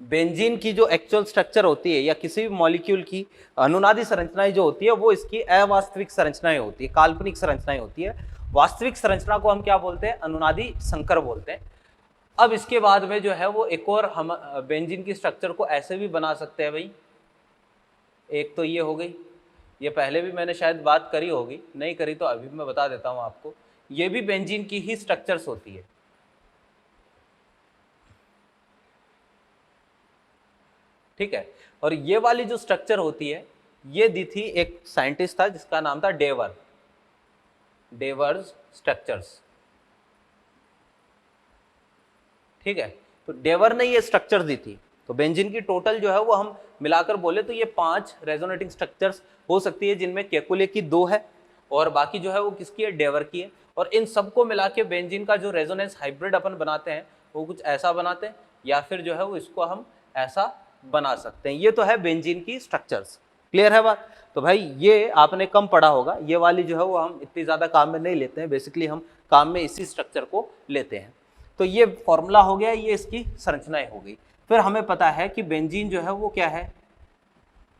S1: बेंजीन की जो एक्चुअल स्ट्रक्चर होती है या किसी भी मॉलिक्यूल की अनुनादी संरचनाएं जो होती है वो इसकी अवास्तविक संरचनाएं होती है, काल्पनिक संरचनाएं होती है। वास्तविक संरचना को हम क्या बोलते हैं, अनुनादी संकर बोलते हैं। अब इसके बाद में जो है वो एक और हम बेंजीन की स्ट्रक्चर को ऐसे भी बना सकते हैं भाई। एक तो ये हो गई, ये पहले भी मैंने शायद बात करी होगी, नहीं करी तो अभी मैं बता देता हूं आपको। ये भी बेंजीन की ही स्ट्रक्चर्स होती है। ठीक है, और ये वाली जो स्ट्रक्चर होती है ये दी थी एक साइंटिस्ट था जिसका नाम था डेवर्स स्ट्रक्चर्स। ठीक है, तो डेवर ने ये स्ट्रक्चर दी थी। तो बेंजीन की टोटल जो है वो हम मिलाकर बोले तो ये 5 रेजोनेटिंग स्ट्रक्चर्स हो सकती है, जिनमें केकुले की 2 है और बाकी जो है वो किसकी है, डेवर की है। और इन सबको मिला के बेंजीन का जो रेजोनेंस हाइब्रिड अपन बनाते हैं वो कुछ ऐसा बनाते हैं, या फिर जो है वो इसको हम ऐसा बना सकते हैं। ये तो है बेंजीन की स्ट्रक्चर्स। क्लियर है बात। तो भाई ये आपने कम पढ़ा होगा, ये वाली जो है वो हम इतनी ज़्यादा काम में नहीं लेते हैं, बेसिकली हम काम में इसी स्ट्रक्चर को लेते हैं। तो ये फॉर्मूला हो गया, ये इसकी संरचनाएं हो गई। फिर हमें पता है कि बेंजीन जो है वो क्या है,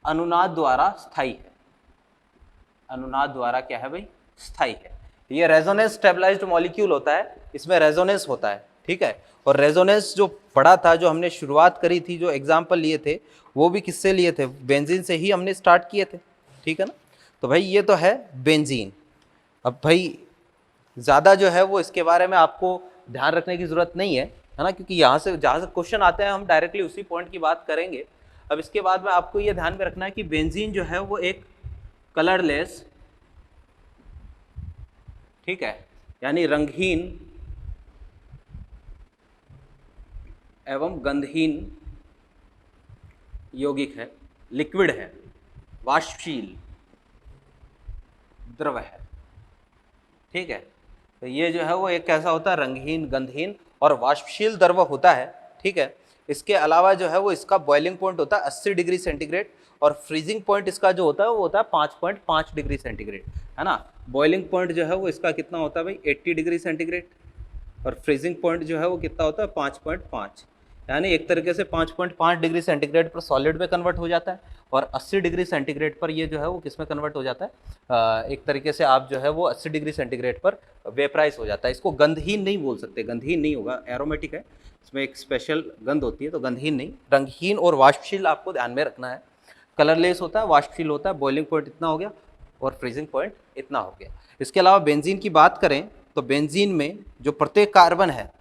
S1: अनुनाद द्वारा स्थायी है। अनुनाद द्वारा क्या है भाई, स्थायी है। ये रेजोनेंस स्टेबलाइज्ड मॉलिक्यूल होता है, इसमें रेजोनेंस होता है। ठीक है, और रेजोनेंस जो पढ़ा था, जो हमने शुरुआत करी थी, जो एग्जाम्पल लिए थे वो भी किससे लिए थे, बेंजीन से ही हमने स्टार्ट किए थे। ठीक है ना। तो भाई ये तो है बेंजीन। अब भाई ज़्यादा जो है वो इसके बारे में आपको ध्यान रखने की ज़रूरत नहीं है ना, क्योंकि यहाँ से जहाँ से क्वेश्चन आते हैं हम डायरेक्टली उसी पॉइंट की बात करेंगे। अब इसके बाद में आपको ये ध्यान में रखना है कि बेंजीन जो है वो एक कलरलेस, ठीक है, यानी रंगहीन एवं गंधहीन यौगिक है, लिक्विड है, वाष्पशील द्रव है। ठीक है, तो ये जो है वो एक कैसा होता है, रंगहीन, गंधहीन और वाष्पशील द्रव होता है। ठीक है, इसके अलावा जो है वो इसका बॉइलिंग पॉइंट होता है 80 डिग्री सेंटीग्रेड और फ्रीजिंग पॉइंट इसका जो होता है वो होता है 5.5 डिग्री सेंटीग्रेड, है ना। बॉइलिंग पॉइंट जो है वो इसका कितना होता है भाई, 80 डिग्री सेंटीग्रेड, और फ्रीजिंग पॉइंट जो है वो कितना होता है, 5.5, यानी एक तरीके से 5.5 डिग्री सेंटीग्रेड पर सॉलिड में कन्वर्ट हो जाता है, और 80 डिग्री सेंटीग्रेड पर ये जो है वो किस में कन्वर्ट हो जाता है, एक तरीके से आप जो है वो 80 डिग्री सेंटीग्रेड पर वेपराइज हो जाता है। इसको गंधहीन नहीं बोल सकते, गंधहीन नहीं होगा, एरोमेटिक है, इसमें एक स्पेशल गंध होती है, तो गंधहीन नहीं, रंगहीन और वाष्पशील आपको ध्यान में रखना है। कलरलेस होता है, वाष्पशील होता है, बॉइलिंग पॉइंट इतना हो गया और फ्रीजिंग पॉइंट इतना हो गया। इसके अलावा बेंजीन की बात करें तो बेंजीन में जो प्रत्येक कार्बन है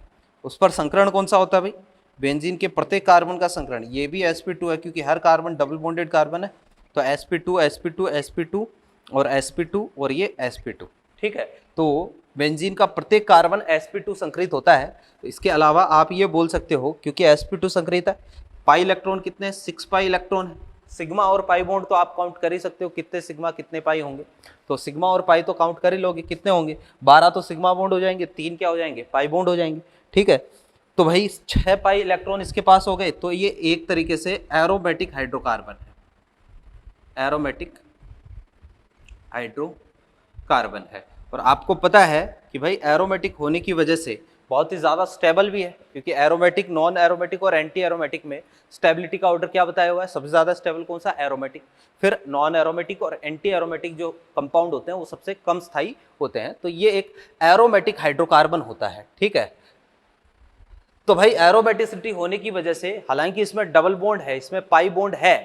S1: उस पर संकरण कौन सा होता है भाई, बेंजीन के प्रत्येक कार्बन का संकरण, ये भी sp2 है क्योंकि हर कार्बन डबल बॉन्डेड कार्बन है, तो sp2 sp2 sp2 और sp2 और ये sp2, ठीक है। तो बेंजीन का प्रत्येक कार्बन sp2 संकरित होता है। तो इसके अलावा आप ये बोल सकते हो क्योंकि sp2 संकरित है, पाई इलेक्ट्रॉन कितने, 6 पाई इलेक्ट्रॉन है, सिग्मा और पाई बॉन्ड तो आप काउंट कर ही सकते हो कितने सिग्मा कितने पाई होंगे, तो सिग्मा और पाई तो काउंट कर ही लोगे कितने होंगे, 12 तो सिग्मा बॉन्ड हो जाएंगे, 3 क्या हो जाएंगे, पाई बॉन्ड हो जाएंगे, ठीक है। तो भाई 6 पाई इलेक्ट्रॉन इसके पास हो गए, तो ये एक तरीके से एरोमेटिक हाइड्रोकार्बन है, एरोमेटिक हाइड्रोकार्बन है। और आपको पता है कि भाई एरोमेटिक होने की वजह से बहुत ही ज़्यादा स्टेबल भी है, क्योंकि एरोमेटिक, नॉन एरोमेटिक और एंटी एरोमेटिक में स्टेबिलिटी का ऑर्डर क्या बताया हुआ है, सबसे ज़्यादा स्टेबल कौन सा, एरोमेटिक। फिर नॉन एरोमेटिक और एंटी एरोमेटिक जो कंपाउंड होते हैं वो सबसे कम स्थायी होते हैं, तो ये एक एरोमेटिक हाइड्रोकार्बन होता है, ठीक है। तो भाई एरोमेटिसिटी होने की वजह से, हालांकि इसमें डबल बॉन्ड है, इसमें पाई बॉन्ड है,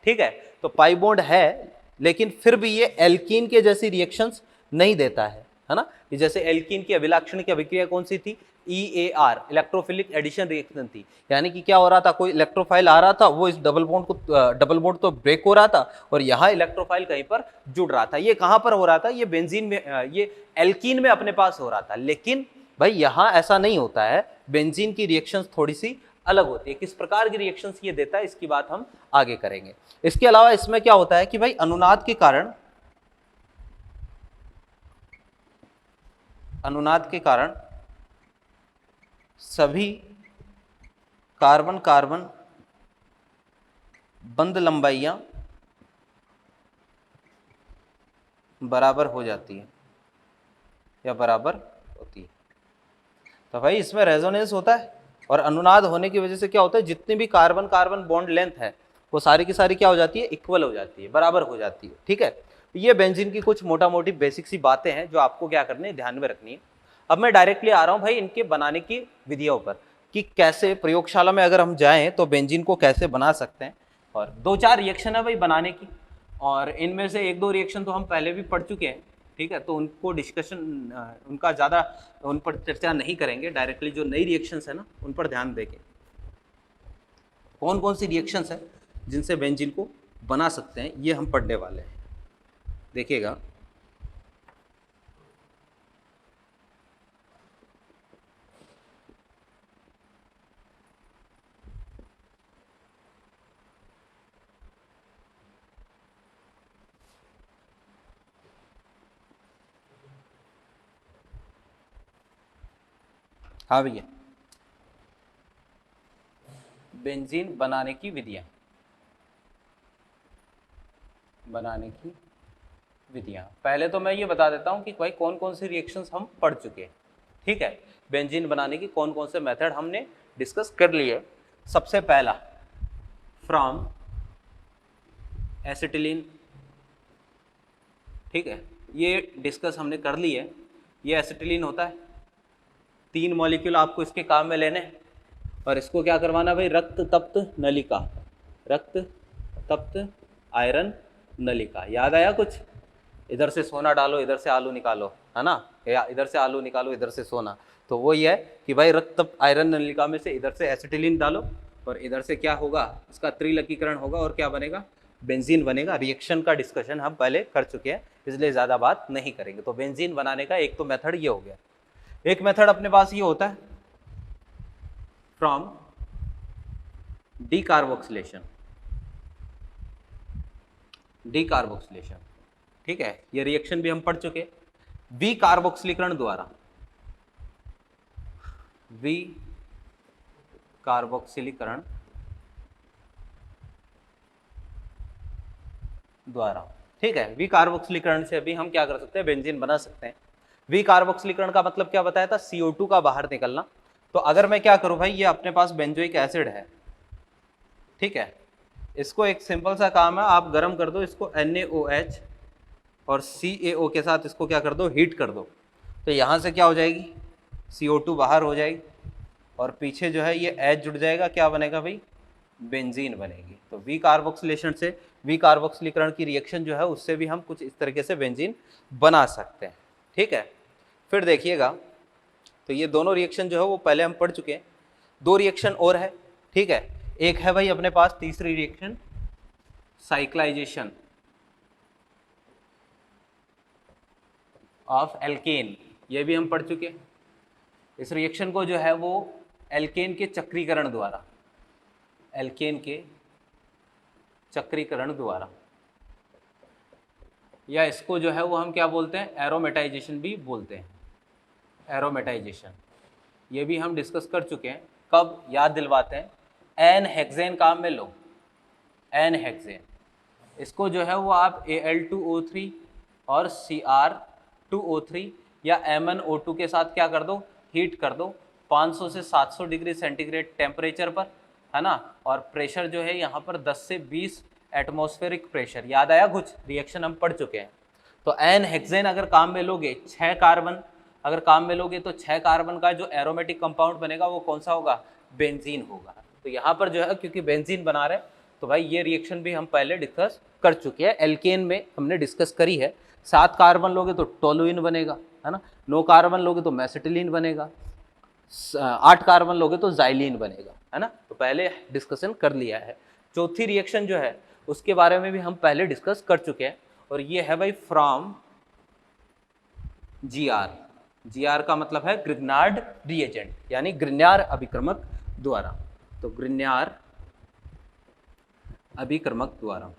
S1: ठीक है, तो पाई बॉन्ड है, लेकिन फिर भी ये एल्कीन के जैसी रिएक्शंस नहीं देता है ना। ये जैसे एल्कीन की अभिलाक्षणिक अभिक्रिया कौन सी थी, EAR, इलेक्ट्रोफिलिक एडिशन रिएक्शन थी, यानी कि क्या हो रहा था, कोई इलेक्ट्रोफाइल आ रहा था, वो इस डबल बॉन्ड तो ब्रेक हो रहा था और यहाँ इलेक्ट्रोफाइल कहीं पर जुड़ रहा था। ये कहाँ पर हो रहा था, ये बेंजीन में, ये एल्कीन में अपने पास हो रहा था, लेकिन भाई यहाँ ऐसा नहीं होता है, बेंजीन की रिएक्शंस थोड़ी सी अलग होती है। किस प्रकार की रिएक्शंस ये देता है इसकी बात हम आगे करेंगे। इसके अलावा इसमें क्या होता है कि भाई अनुनाद के कारण सभी कार्बन कार्बन बंध लंबाइयां बराबर हो जाती है या बराबर होती है। तो भाई इसमें रेजोनेंस होता है, और अनुनाद होने की वजह से क्या होता है, जितनी भी कार्बन कार्बन बॉन्ड लेंथ है वो सारी की सारी क्या हो जाती है, इक्वल हो जाती है, बराबर हो जाती है, ठीक है। ये बेंजीन की कुछ मोटा मोटी बेसिक सी बातें हैं जो आपको क्या करनी है, ध्यान में रखनी है। अब मैं डायरेक्टली आ रहा हूँ भाई इनके बनाने की विधियों पर, कि कैसे प्रयोगशाला में अगर हम जाएं तो बेंजीन को कैसे बना सकते हैं। और 2-4 रिएक्शन है भाई बनाने की, और इनमें से 1-2 रिएक्शन तो हम पहले भी पढ़ चुके हैं, ठीक है, तो उनको डिस्कशन, उनका ज़्यादा उन पर चर्चा नहीं करेंगे। डायरेक्टली जो नई रिएक्शंस है ना उन पर ध्यान देंगे, कौन कौन सी रिएक्शंस है जिनसे बेंजीन को बना सकते हैं, ये हम पढ़ने वाले हैं, देखिएगा। हाँ भैया, बेंजीन बनाने की विधियां, पहले तो मैं ये बता देता हूं कि भाई कौन कौन सी रिएक्शंस हम पढ़ चुके हैं, ठीक है। बेंजीन बनाने की कौन कौन से मेथड हमने डिस्कस कर लिए। सबसे पहला फ्रॉम एसिटिलीन, ठीक है, ये डिस्कस हमने कर ली है। ये एसिटिलीन होता है, 3 मॉलिक्यूल आपको इसके काम में लेने, और इसको क्या करवाना भाई, रक्त तप्त नलिका, रक्त तप्त आयरन नलिका, याद आया कुछ, इधर से सोना डालो इधर से आलू निकालो, है ना, या इधर से आलू निकालो इधर से सोना। तो वो ये है कि भाई रक्त तप्त आयरन नलिका में से इधर से एसिटिलीन डालो और इधर से क्या होगा, इसका त्रिलकीकरण होगा और क्या बनेगा, बेंजीन बनेगा। रिएक्शन का डिस्कशन हम पहले कर चुके हैं, इसलिए ज़्यादा बात नहीं करेंगे। तो बेंजीन बनाने का एक तो मेथड ये हो गया। एक मेथड अपने पास ये होता है फ्रॉम डीकार्बोक्सिलेशन, ठीक है, ये रिएक्शन भी हम पढ़ चुके। विकार्बोक्सिलीकरण द्वारा, विकार्बोक्सिलीकरण द्वारा, ठीक है, विकार्बोक्सिलीकरण से भी हम क्या कर सकते हैं, बेंजीन बना सकते हैं। विकार्बोक्सिलीकरण का मतलब क्या बताया था, CO2 का बाहर निकलना। तो अगर मैं क्या करूं भाई, ये अपने पास बेंजोइक एसिड है, ठीक है, इसको एक सिंपल सा काम है, आप गर्म कर दो इसको NaOH और CaO के साथ इसको क्या कर दो, हीट कर दो। तो यहाँ से क्या हो जाएगी, CO2 बाहर हो जाएगी और पीछे जो है ये H जुड़ जाएगा, क्या बनेगा भाई, बेंजीन बनेगी। तो विकार्बोक्सिलेशन से विकार्बोक्सिलीकरण की रिएक्शन जो है उससे भी हम कुछ इस तरीके से बेंजीन बना सकते हैं। ठीक है, फिर देखिएगा, तो ये दोनों रिएक्शन जो है वो पहले हम पढ़ चुके हैं। दो रिएक्शन और है, ठीक है। एक है भाई अपने पास तीसरी रिएक्शन, साइक्लाइजेशन ऑफ एल्केन, ये भी हम पढ़ चुके हैं। इस रिएक्शन को जो है वो एल्केन के चक्रीकरण द्वारा, एल्केन के चक्रीकरण द्वारा, या इसको जो है वो हम क्या बोलते हैं, एरोमेटाइजेशन भी बोलते हैं, एरोमेटाइजेशन, ये भी हम डिस्कस कर चुके हैं। कब, याद दिलवाते हैं, एन हेक्सेन काम में लो, एन हेक्सेन, इसको जो है वो आप Al2O3 और Cr2O3 या MnO2 के साथ क्या कर दो, हीट कर दो 500 से 700 डिग्री सेंटीग्रेड टेम्परेचर पर, है ना। और प्रेशर जो है यहाँ पर 10 से 20 एटमॉस्फेरिक प्रेशर, याद आया कुछ, रिएक्शन हम पढ़ चुके हैं। तो एन हेक्सेन अगर काम में लोगे, 6 कार्बन अगर काम में लोगे, तो 6 कार्बन का जो एरोमेटिक कंपाउंड बनेगा वो कौन सा होगा, बेंजीन होगा। तो यहाँ पर जो है क्योंकि बेंजीन बना रहे, तो भाई ये रिएक्शन भी हम पहले डिस्कस कर चुके हैं, एल्केन में हमने डिस्कस करी है। 7 कार्बन लोगे तो टोलुइन बनेगा, है ना। 9 कार्बन लोगे तो मेसिटिलीन बनेगा, 8 कार्बन लोगे तो जाइलिन बनेगा, है ना। तो पहले डिस्कशन कर लिया है। चौथी रिएक्शन जो है उसके बारे में भी हम पहले डिस्कस कर चुके हैं, और ये है भाई फ्रॉम GR। GR का मतलब है ग्रिग्नार्ड रिएजेंट, यानी ग्रिग्नार अभिक्रमक द्वारा। तो ग्रिग्नार अभिक्रमक द्वारा,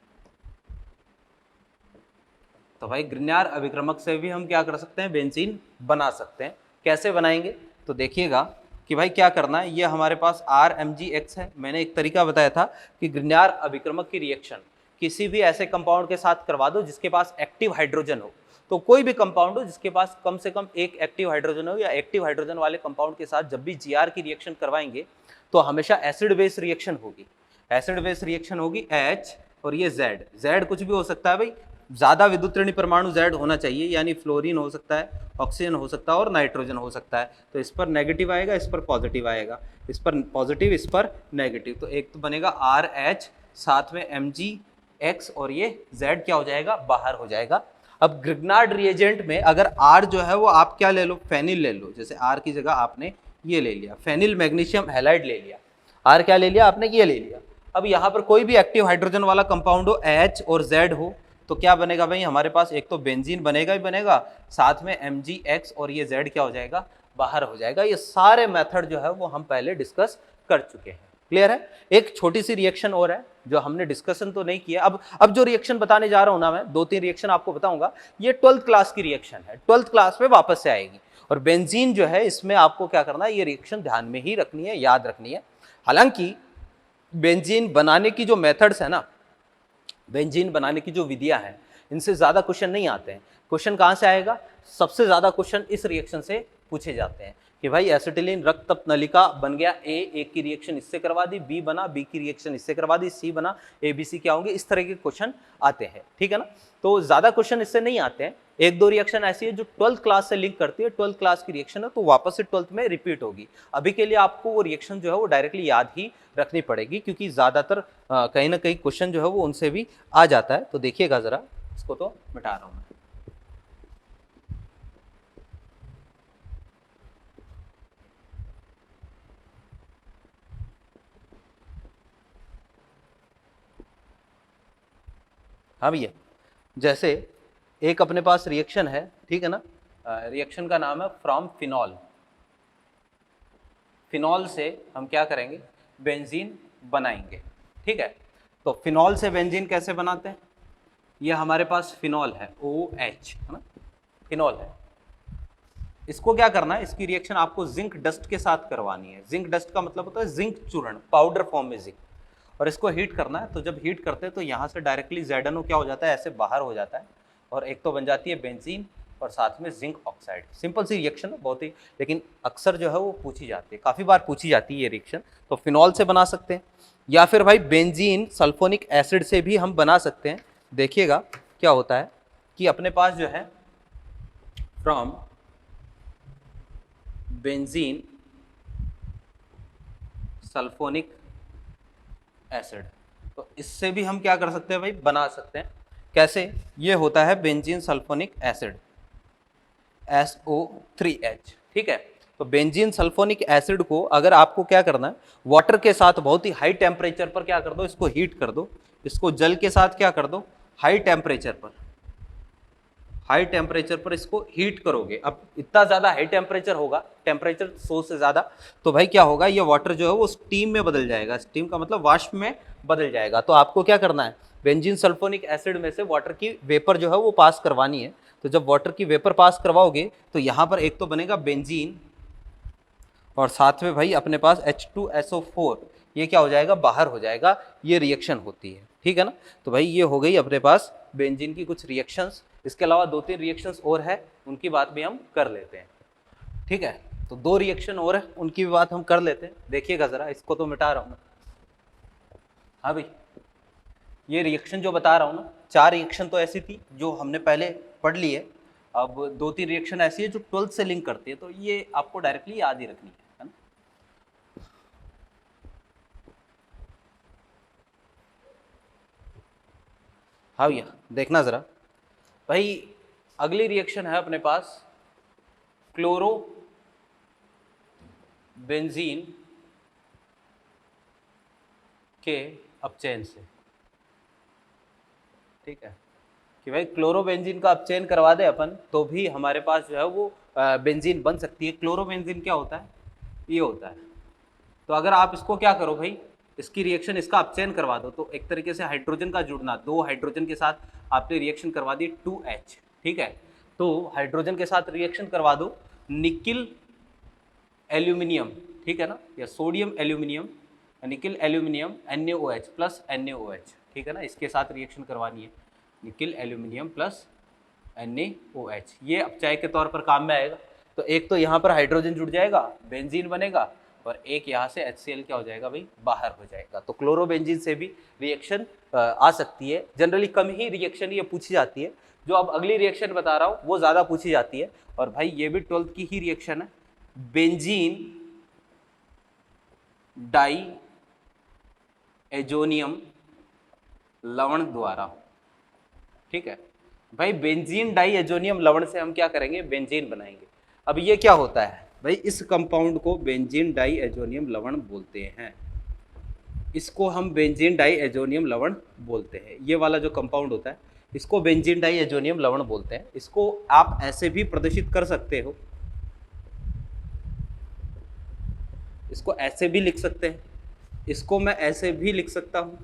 S1: तो भाई ग्रिग्नार अभिक्रमक से भी हम क्या कर सकते हैं, बेंजीन बना सकते हैं। कैसे बनाएंगे, तो देखिएगा कि भाई क्या करना है, ये हमारे पास RMgX है। मैंने एक तरीका बताया था कि ग्रिग्नार अभिक्रमक की रिएक्शन किसी भी ऐसे कंपाउंड के साथ करवा दो जिसके पास एक्टिव हाइड्रोजन हो। तो कोई भी कंपाउंड हो जिसके पास कम से कम एक एक्टिव हाइड्रोजन हो, या एक्टिव हाइड्रोजन वाले कंपाउंड के साथ जब भी GR की रिएक्शन करवाएंगे तो हमेशा एसिड बेस रिएक्शन होगी। एसिड बेस रिएक्शन होगी H, और ये Z कुछ भी हो सकता है भाई, ज्यादा विद्युत ऋणी परमाणु Z होना चाहिए, यानी फ्लोरीन हो सकता है, ऑक्सीजन हो सकता है और नाइट्रोजन हो सकता है। तो इस पर नेगेटिव आएगा, इस पर पॉजिटिव आएगा, इस पर पॉजिटिव, इस पर नेगेटिव। तो एक तो बनेगा RH, साथ में Mgx, और ये Z क्या हो जाएगा, बाहर हो जाएगा। अब ग्रिग्नार्ड रिएजेंट में अगर R जो है वो आप क्या ले लो, फेनिल ले लो। जैसे R की जगह आपने ये ले लिया, फेनिल मैग्नीशियम हैलाइड ले लिया। R क्या ले लिया आपने, ये ले लिया। अब यहाँ पर कोई भी एक्टिव हाइड्रोजन वाला कंपाउंड हो, H और Z हो, तो क्या बनेगा भाई, हमारे पास एक तो बेंजीन बनेगा ही बनेगा, साथ में Mgx, और ये Z क्या हो जाएगा, बाहर हो जाएगा। ये सारे मेथड जो है वो हम पहले डिस्कस कर चुके हैं। क्लियर है। एक छोटी सी रिएक्शन और है जो हमने डिस्कशन तो नहीं किया। अब जो रिएक्शन बताने जा रहा हूं ना मैं, 2-3 रिएक्शन आपको बताऊंगा, ये 12th क्लास की रिएक्शन है, 12th क्लास में वापस से आएगी। और बेंजीन जो है इसमें आपको क्या करना है, ये रिएक्शन ध्यान में ही रखनी है, याद रखनी है। हालांकि बेंजीन बनाने की जो मेथड्स है ना, बेंजीन बनाने की जो विधियां हैं, इनसे ज्यादा क्वेश्चन नहीं आते हैं। क्वेश्चन कहां से आएगा, सबसे ज्यादा क्वेश्चन इस रिएक्शन से पूछे जाते हैं कि भाई एसिटिलीन रक्त नलिका बन गया, ए की रिएक्शन इससे करवा दी, बी बना, बी की रिएक्शन इससे करवा दी, सी बना, ABC क्या होंगे, इस तरह के क्वेश्चन आते हैं। ठीक है ना। तो ज्यादा क्वेश्चन इससे नहीं आते हैं। 1-2 रिएक्शन ऐसी है जो 12th क्लास से लिंक करती है, 12th क्लास की रिएक्शन है, तो वापस से 12th में रिपीट होगी। अभी के लिए आपको वो रिएक्शन जो है वो डायरेक्टली याद ही रखनी पड़ेगी, क्योंकि ज्यादातर कहीं ना कहीं क्वेश्चन जो है वो उनसे भी आ जाता है। तो देखिएगा जरा, इसको तो मिटा रहा हूं मैं। हाँ भैया, जैसे एक अपने पास रिएक्शन है, ठीक है ना, रिएक्शन का नाम है फ्रॉम फिनॉल। फिनॉल से हम क्या करेंगे, बेंजीन बनाएंगे। ठीक है। तो फिनॉल से बेंजीन कैसे बनाते हैं, ये हमारे पास फिनॉल है, OH, है ना, फिनॉल है। इसको क्या करना है, इसकी रिएक्शन आपको जिंक डस्ट के साथ करवानी है। जिंक डस्ट का मतलब होता है जिंक चूर्ण, पाउडर फॉर्म में जिंक, और इसको हीट करना है। तो जब हीट करते हैं तो यहाँ से डायरेक्टली ZNO क्या हो जाता है, ऐसे बाहर हो जाता है, और एक तो बन जाती है बेंजीन और साथ में जिंक ऑक्साइड। सिंपल सी रिएक्शन है बहुत ही, लेकिन अक्सर जो है वो पूछी जाती है, काफ़ी बार पूछी जाती है ये रिएक्शन। तो फिनॉल से बना सकते हैं, या फिर भाई बेंजीन सल्फोनिक एसिड से भी हम बना सकते हैं। देखिएगा क्या होता है कि अपने पास जो है फ्रॉम बेंजीन सल्फोनिक एसिड, तो इससे भी हम क्या कर सकते हैं भाई, बना सकते हैं। कैसे? ये होता है बेंजीन सल्फोनिक एसिड, SO3H, ठीक है। तो बेंजीन सल्फोनिक एसिड को अगर आपको क्या करना है, वाटर के साथ बहुत ही हाई टेम्परेचर पर क्या कर दो, इसको हीट कर दो, इसको जल के साथ क्या कर दो, हाई टेम्परेचर पर, हाई टेम्परेचर पर इसको हीट करोगे। अब इतना ज़्यादा हाई टेम्परेचर होगा, टेम्परेचर 100 से ज़्यादा, तो भाई क्या होगा, ये वाटर जो है वो स्टीम में बदल जाएगा, स्टीम का मतलब वाष्प में बदल जाएगा। तो आपको क्या करना है, बेंजीन सल्फोनिक एसिड में से वाटर की वेपर जो है वो पास करवानी है। तो जब वाटर की वेपर पास करवाओगे तो यहाँ पर एक तो बनेगा बेंजीन, और साथ में भाई अपने पास H2SO4, ये क्या हो जाएगा, बाहर हो जाएगा, ये रिएक्शन होती है, ठीक है ना। तो भाई ये हो गई अपने पास बेंजीन की कुछ रिएक्शंस। इसके अलावा 2-3 रिएक्शंस और है, उनकी बात भी हम कर लेते हैं, ठीक है। तो 2 रिएक्शन और है, उनकी भी बात हम कर लेते हैं। देखिएगा जरा, इसको तो मिटा रहा हूँ मैं। हाँ भाई, ये रिएक्शन जो बता रहा हूँ ना, 4 रिएक्शन तो ऐसी थी जो हमने पहले पढ़ ली है। अब 2-3 रिएक्शन ऐसी है जो 12th से लिंक करती है, तो ये आपको डायरेक्टली याद ही रखनी है ना। हाँ भैया, देखना जरा भाई, अगली रिएक्शन है अपने पास क्लोरो बेंजीन के अपचयन से, ठीक है। कि भाई क्लोरोबेंजीन का अपचयन करवा दे अपन तो भी हमारे पास जो है वो बेंजीन बन सकती है। क्लोरोबेंजीन क्या होता है, ये होता है। तो अगर आप इसको क्या करो भाई, इसकी रिएक्शन, इसका अपचयन करवा दो, तो एक तरीके से हाइड्रोजन का जुड़ना, 2 हाइड्रोजन के साथ आपने रिएक्शन करवा दी 2H, ठीक है। तो हाइड्रोजन के साथ रिएक्शन करवा दो निकिल एल्यूमिनियम, ठीक है ना, या sodium aluminium, nickel aluminium NaOH plus NaOH, ठीक है ना, इसके साथ रिएक्शन करवानी है, निकिल एल्यूमिनियम प्लस NaOH। ये अपचायक के तौर पर काम में आएगा। तो एक तो यहाँ पर हाइड्रोजन जुड़ जाएगा, बेंजीन बनेगा, और एक यहाँ से HCl क्या हो जाएगा भाई, बाहर हो जाएगा। तो क्लोरोबेंजीन से भी रिएक्शन आ सकती है। जनरली कम ही रिएक्शन ये पूछी जाती है, जो अब अगली रिएक्शन बता रहा हूँ वो ज़्यादा पूछी जाती है। और भाई ये भी 12th की ही रिएक्शन है, बेंजीन डाई एजोनियम लवण द्वारा, ठीक है। भाई बेंजीन डाई एजोनियम लवण से हम क्या करेंगे, बेंजीन बनाएंगे। अब ये क्या होता है भाई, इस कंपाउंड को बेंजीन डाई एजोनियम लवण बोलते हैं, इसको हम बेंजीन डाई एजोनियम लवण बोलते हैं। ये वाला जो कंपाउंड होता है इसको बेंजीन डाई एजोनियम लवण बोलते हैं। इसको आप ऐसे भी प्रदर्शित कर सकते हो, इसको ऐसे भी लिख सकते हैं, इसको मैं ऐसे भी लिख सकता हूं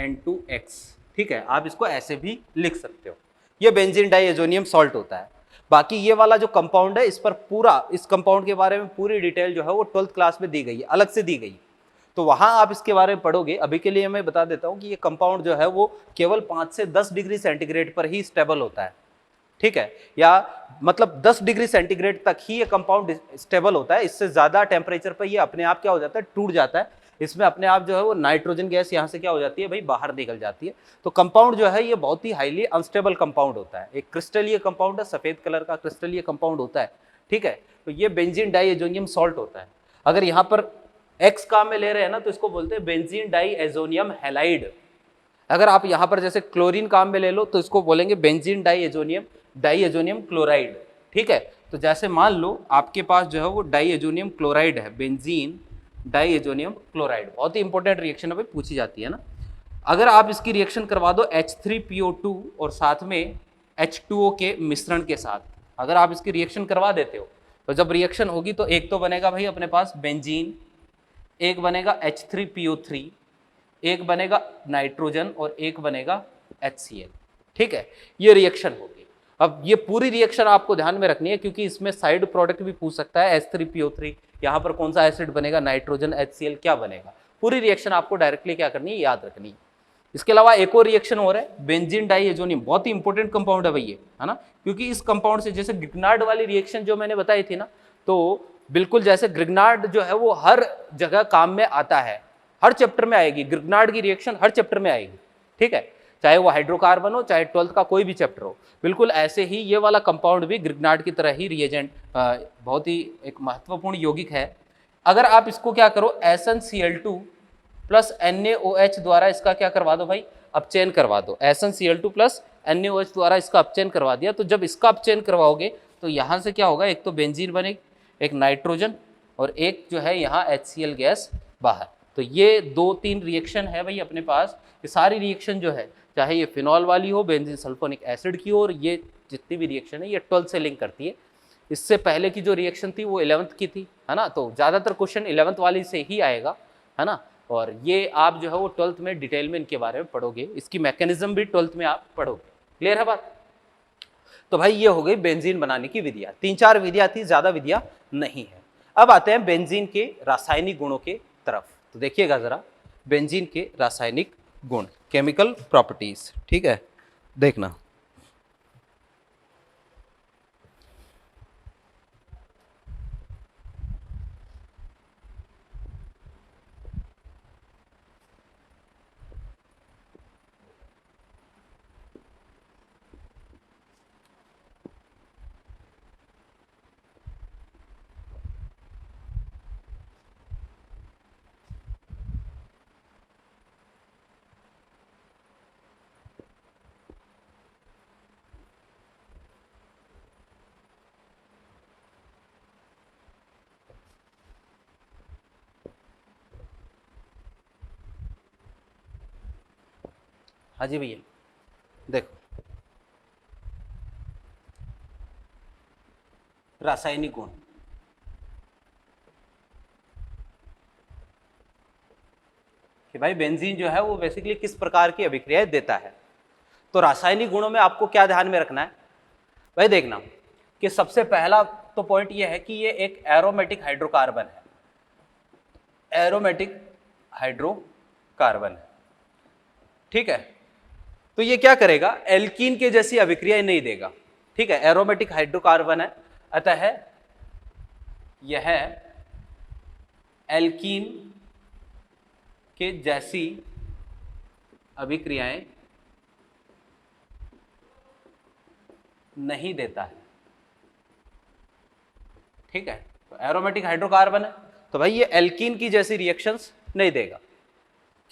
S1: N2X, ठीक है। आप इसको ऐसे भी लिख सकते हो, ये बेंजीन डाई एजोनियम सॉल्ट होता है। बाकी ये वाला जो कंपाउंड है, इस पर पूरा, इस कंपाउंड के बारे में पूरी डिटेल जो है वो 12th क्लास में दी गई है, अलग से दी गई, तो वहां आप इसके बारे में पढ़ोगे। अभी के लिए मैं बता देता हूं कि ये कंपाउंड जो है वो केवल 5 से 10 डिग्री सेंटीग्रेड पर ही स्टेबल होता है, ठीक है, या मतलब 10 डिग्री सेंटीग्रेड तक ही ये कंपाउंड स्टेबल होता है। इससे ज्यादा टेम्परेचर पर ये अपने आप क्या हो जाता है, टूट जाता है। इसमें अपने आप जो है वो नाइट्रोजन गैस यहाँ से क्या हो जाती है भाई, बाहर निकल जाती है। तो कंपाउंड जो है ये बहुत ही हाईली अनस्टेबल कंपाउंड होता है। एक क्रिस्टलीय कंपाउंड है, सफेद कलर का क्रिस्टलीय कंपाउंड होता है, ठीक है। तो ये बेंजीन डाई एजोनियम सॉल्ट होता है। अगर यहाँ पर एक्स काम में ले रहे हैं ना, तो इसको बोलते हैं बेंजीन डाई एजोनियम हैलाइड। अगर आप यहाँ पर जैसे क्लोरीन काम में ले लो तो इसको बोलेंगे बेंजीन डाई एजोनियम क्लोराइड, ठीक है। तो जैसे मान लो आपके पास जो है वो डाई एजोनियम क्लोराइड है, बेंजीन डाई एजोनियम क्लोराइड, बहुत ही इंपॉर्टेंट रिएक्शन अभी पूछी जाती है ना। अगर आप इसकी रिएक्शन करवा दो H3PO2 और साथ में H2O के मिश्रण के साथ, अगर आप इसकी रिएक्शन करवा देते हो, तो जब रिएक्शन होगी तो एक तो बनेगा भाई अपने पास बेंजीन, एक बनेगा H3PO3, एक बनेगा नाइट्रोजन और एक बनेगा HCl, ठीक है। ये रिएक्शन होगी। अब ये पूरी रिएक्शन आपको ध्यान में रखनी है, क्योंकि इसमें साइड प्रोडक्ट भी पूछ सकता है, H3PO3, यहाँ पर कौन सा एसिड बनेगा, नाइट्रोजन, HCl क्या बनेगा। पूरी रिएक्शन आपको डायरेक्टली क्या करनी है, याद रखनी है। इसके अलावा एक और रिएक्शन हो रहा है, बेंजीन डाई एजोनियम, बहुत ही इंपॉर्टेंट कंपाउंड है भाई ये, है ना, क्योंकि इस कंपाउंड से, जैसे ग्रिग्नार्ड वाली रिएक्शन जो मैंने बताई थी ना, तो बिल्कुल जैसे ग्रिग्नार्ड जो है वो हर जगह काम में आता है, हर चैप्टर में आएगी, ग्रिग्नार्ड की रिएक्शन हर चैप्टर में आएगी, ठीक है, चाहे वो हाइड्रोकार्बन हो, चाहे 12th का कोई भी चैप्टर हो। बिल्कुल ऐसे ही ये वाला कंपाउंड भी ग्रिग्नार्ड की तरह ही रिएजेंट, बहुत ही एक महत्वपूर्ण यौगिक है। अगर आप इसको क्या करो, SnCl2 प्लस NaOH द्वारा इसका क्या करवा दो भाई, अपचयन करवा दो। SnCl2 प्लस NaOH द्वारा इसका अपचयन करवा दिया। तो जब इसका अपचयन करवाओगे तो यहाँ से क्या होगा, एक तो बेंजीन बनेगी, एक नाइट्रोजन, और एक जो है यहाँ HCl गैस बाहर। तो ये 2-3 रिएक्शन है भाई अपने पास। ये सारी रिएक्शन जो है, चाहे ये फिनॉल वाली हो, बेंजीन सल्फोनिक एसिड की हो, और ये जितनी भी रिएक्शन है ये 12th से लिंक करती है। इससे पहले की जो रिएक्शन थी वो 11th की थी, है ना। तो ज़्यादातर क्वेश्चन 11th वाली से ही आएगा, है ना। और ये आप जो है वो 12th में डिटेल में इनके बारे में पढ़ोगे, इसकी मैकेनिज्म भी 12th में आप पढ़ोगे। क्लियर है बात। तो भाई ये हो गई बेंजीन बनाने की विधियाँ। 3-4 विधियाँ थी, ज़्यादा विधियाँ नहीं है। अब आते हैं बेंजीन के रासायनिक गुणों के तरफ। तो देखिएगा ज़रा बेंजीन के रासायनिक गुण, केमिकल प्रॉपर्टीज, ठीक है, देखना। हाँ जी भैया, देखो रासायनिक गुण, कि भाई बेंजीन जो है वो बेसिकली किस प्रकार की अभिक्रियाएं देता है। तो रासायनिक गुणों में आपको क्या ध्यान में रखना है भाई, देखना कि सबसे पहला तो पॉइंट ये है कि ये एक एरोमेटिक हाइड्रोकार्बन है, एरोमेटिक हाइड्रोकार्बन है, ठीक है। तो ये क्या करेगा, एल्कीन के जैसी अभिक्रिया नहीं देगा, ठीक है। एरोमेटिक हाइड्रोकार्बन है, अतः यह एल्कीन के जैसी अभिक्रियाएं नहीं देता है, ठीक है। तो एरोमेटिक हाइड्रोकार्बन है तो भाई ये एल्कीन की जैसी रिएक्शंस नहीं देगा,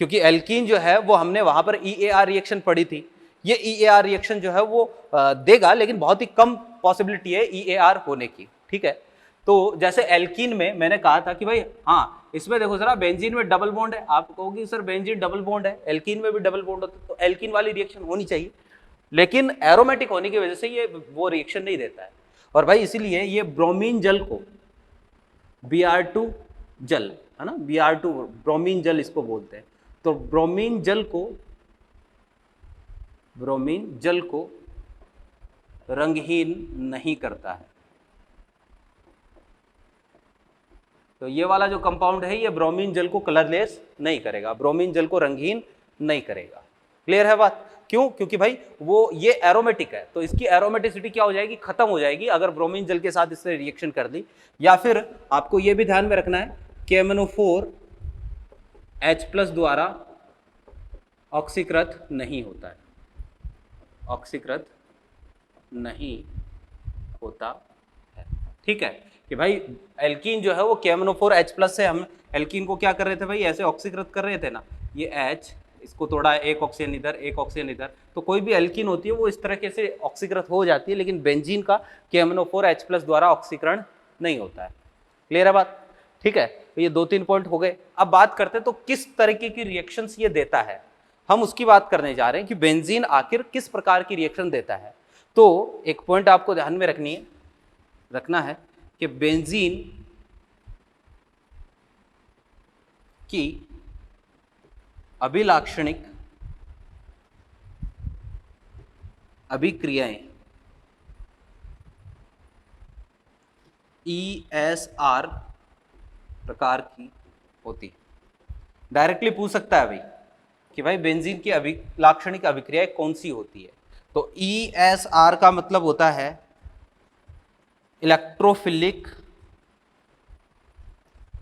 S1: क्योंकि एल्कीन जो है वो हमने वहां पर EAR रिएक्शन पढ़ी थी। ये EAR रिएक्शन जो है वो देगा, लेकिन बहुत ही कम पॉसिबिलिटी है EAR होने की, ठीक है। तो जैसे एल्कीन में मैंने कहा था कि भाई हाँ, इसमें देखो जरा, बेंजीन में डबल बॉन्ड है, आप कहोगे सर बेंजीन डबल बॉन्ड है, एल्कीन में भी डबल बॉन्ड होता है, तो एल्कीन वाली रिएक्शन होनी चाहिए, लेकिन एरोमेटिक होने की वजह से ये वो रिएक्शन नहीं देता है। और भाई इसीलिए ये ब्रोमीन जल को Br2 जल, है ना, Br2 ब्रोमीन जल इसको बोलते हैं। तो ब्रोमीन जल को रंगहीन नहीं करता है। तो ये वाला जो कंपाउंड है ये ब्रोमीन जल को कलरलेस नहीं करेगा, ब्रोमीन जल को रंगहीन नहीं करेगा। क्लियर है बात। क्यों, क्योंकि भाई वो ये एरोमेटिक है, तो इसकी एरोमेटिसिटी क्या हो जाएगी, खत्म हो जाएगी अगर ब्रोमीन जल के साथ इससे रिएक्शन कर दी। या फिर आपको ये भी ध्यान में रखना है KMnO4 H+ द्वारा ऑक्सीकृत नहीं होता है, ऑक्सीकृत नहीं होता है, ठीक है। कि भाई एल्कीन जो है वो KMnO4 H+ से, हम एल्कीन को क्या कर रहे थे भाई, ऐसे ऑक्सीकृत कर रहे थे ना, ये H इसको तोड़ा, एक ऑक्सीजन इधर एक ऑक्सीजन इधर, तो कोई भी एल्कीन होती है वो इस तरह से ऑक्सीकृत हो जाती है, लेकिन बेंजीन का KMnO4 H+ द्वारा ऑक्सीकरण नहीं होता है। क्लियर है बात, ठीक है। तो ये 2-3 पॉइंट हो गए। अब बात करते हैं तो किस तरीके की रिएक्शंस ये देता है, हम उसकी बात करने जा रहे हैं कि बेंजीन आखिर किस प्रकार की रिएक्शन देता है। तो एक पॉइंट आपको ध्यान में रखना है कि बेंजीन की अभिलाक्षणिक अभिक्रियाएं ESR प्रकार की होती। डायरेक्टली पूछ सकता है भाई कि भाई बेंजीन की अभिलाक्षणिक अभिक्रियाएं कौन सी होती है। तो ESR का मतलब होता है इलेक्ट्रोफिलिक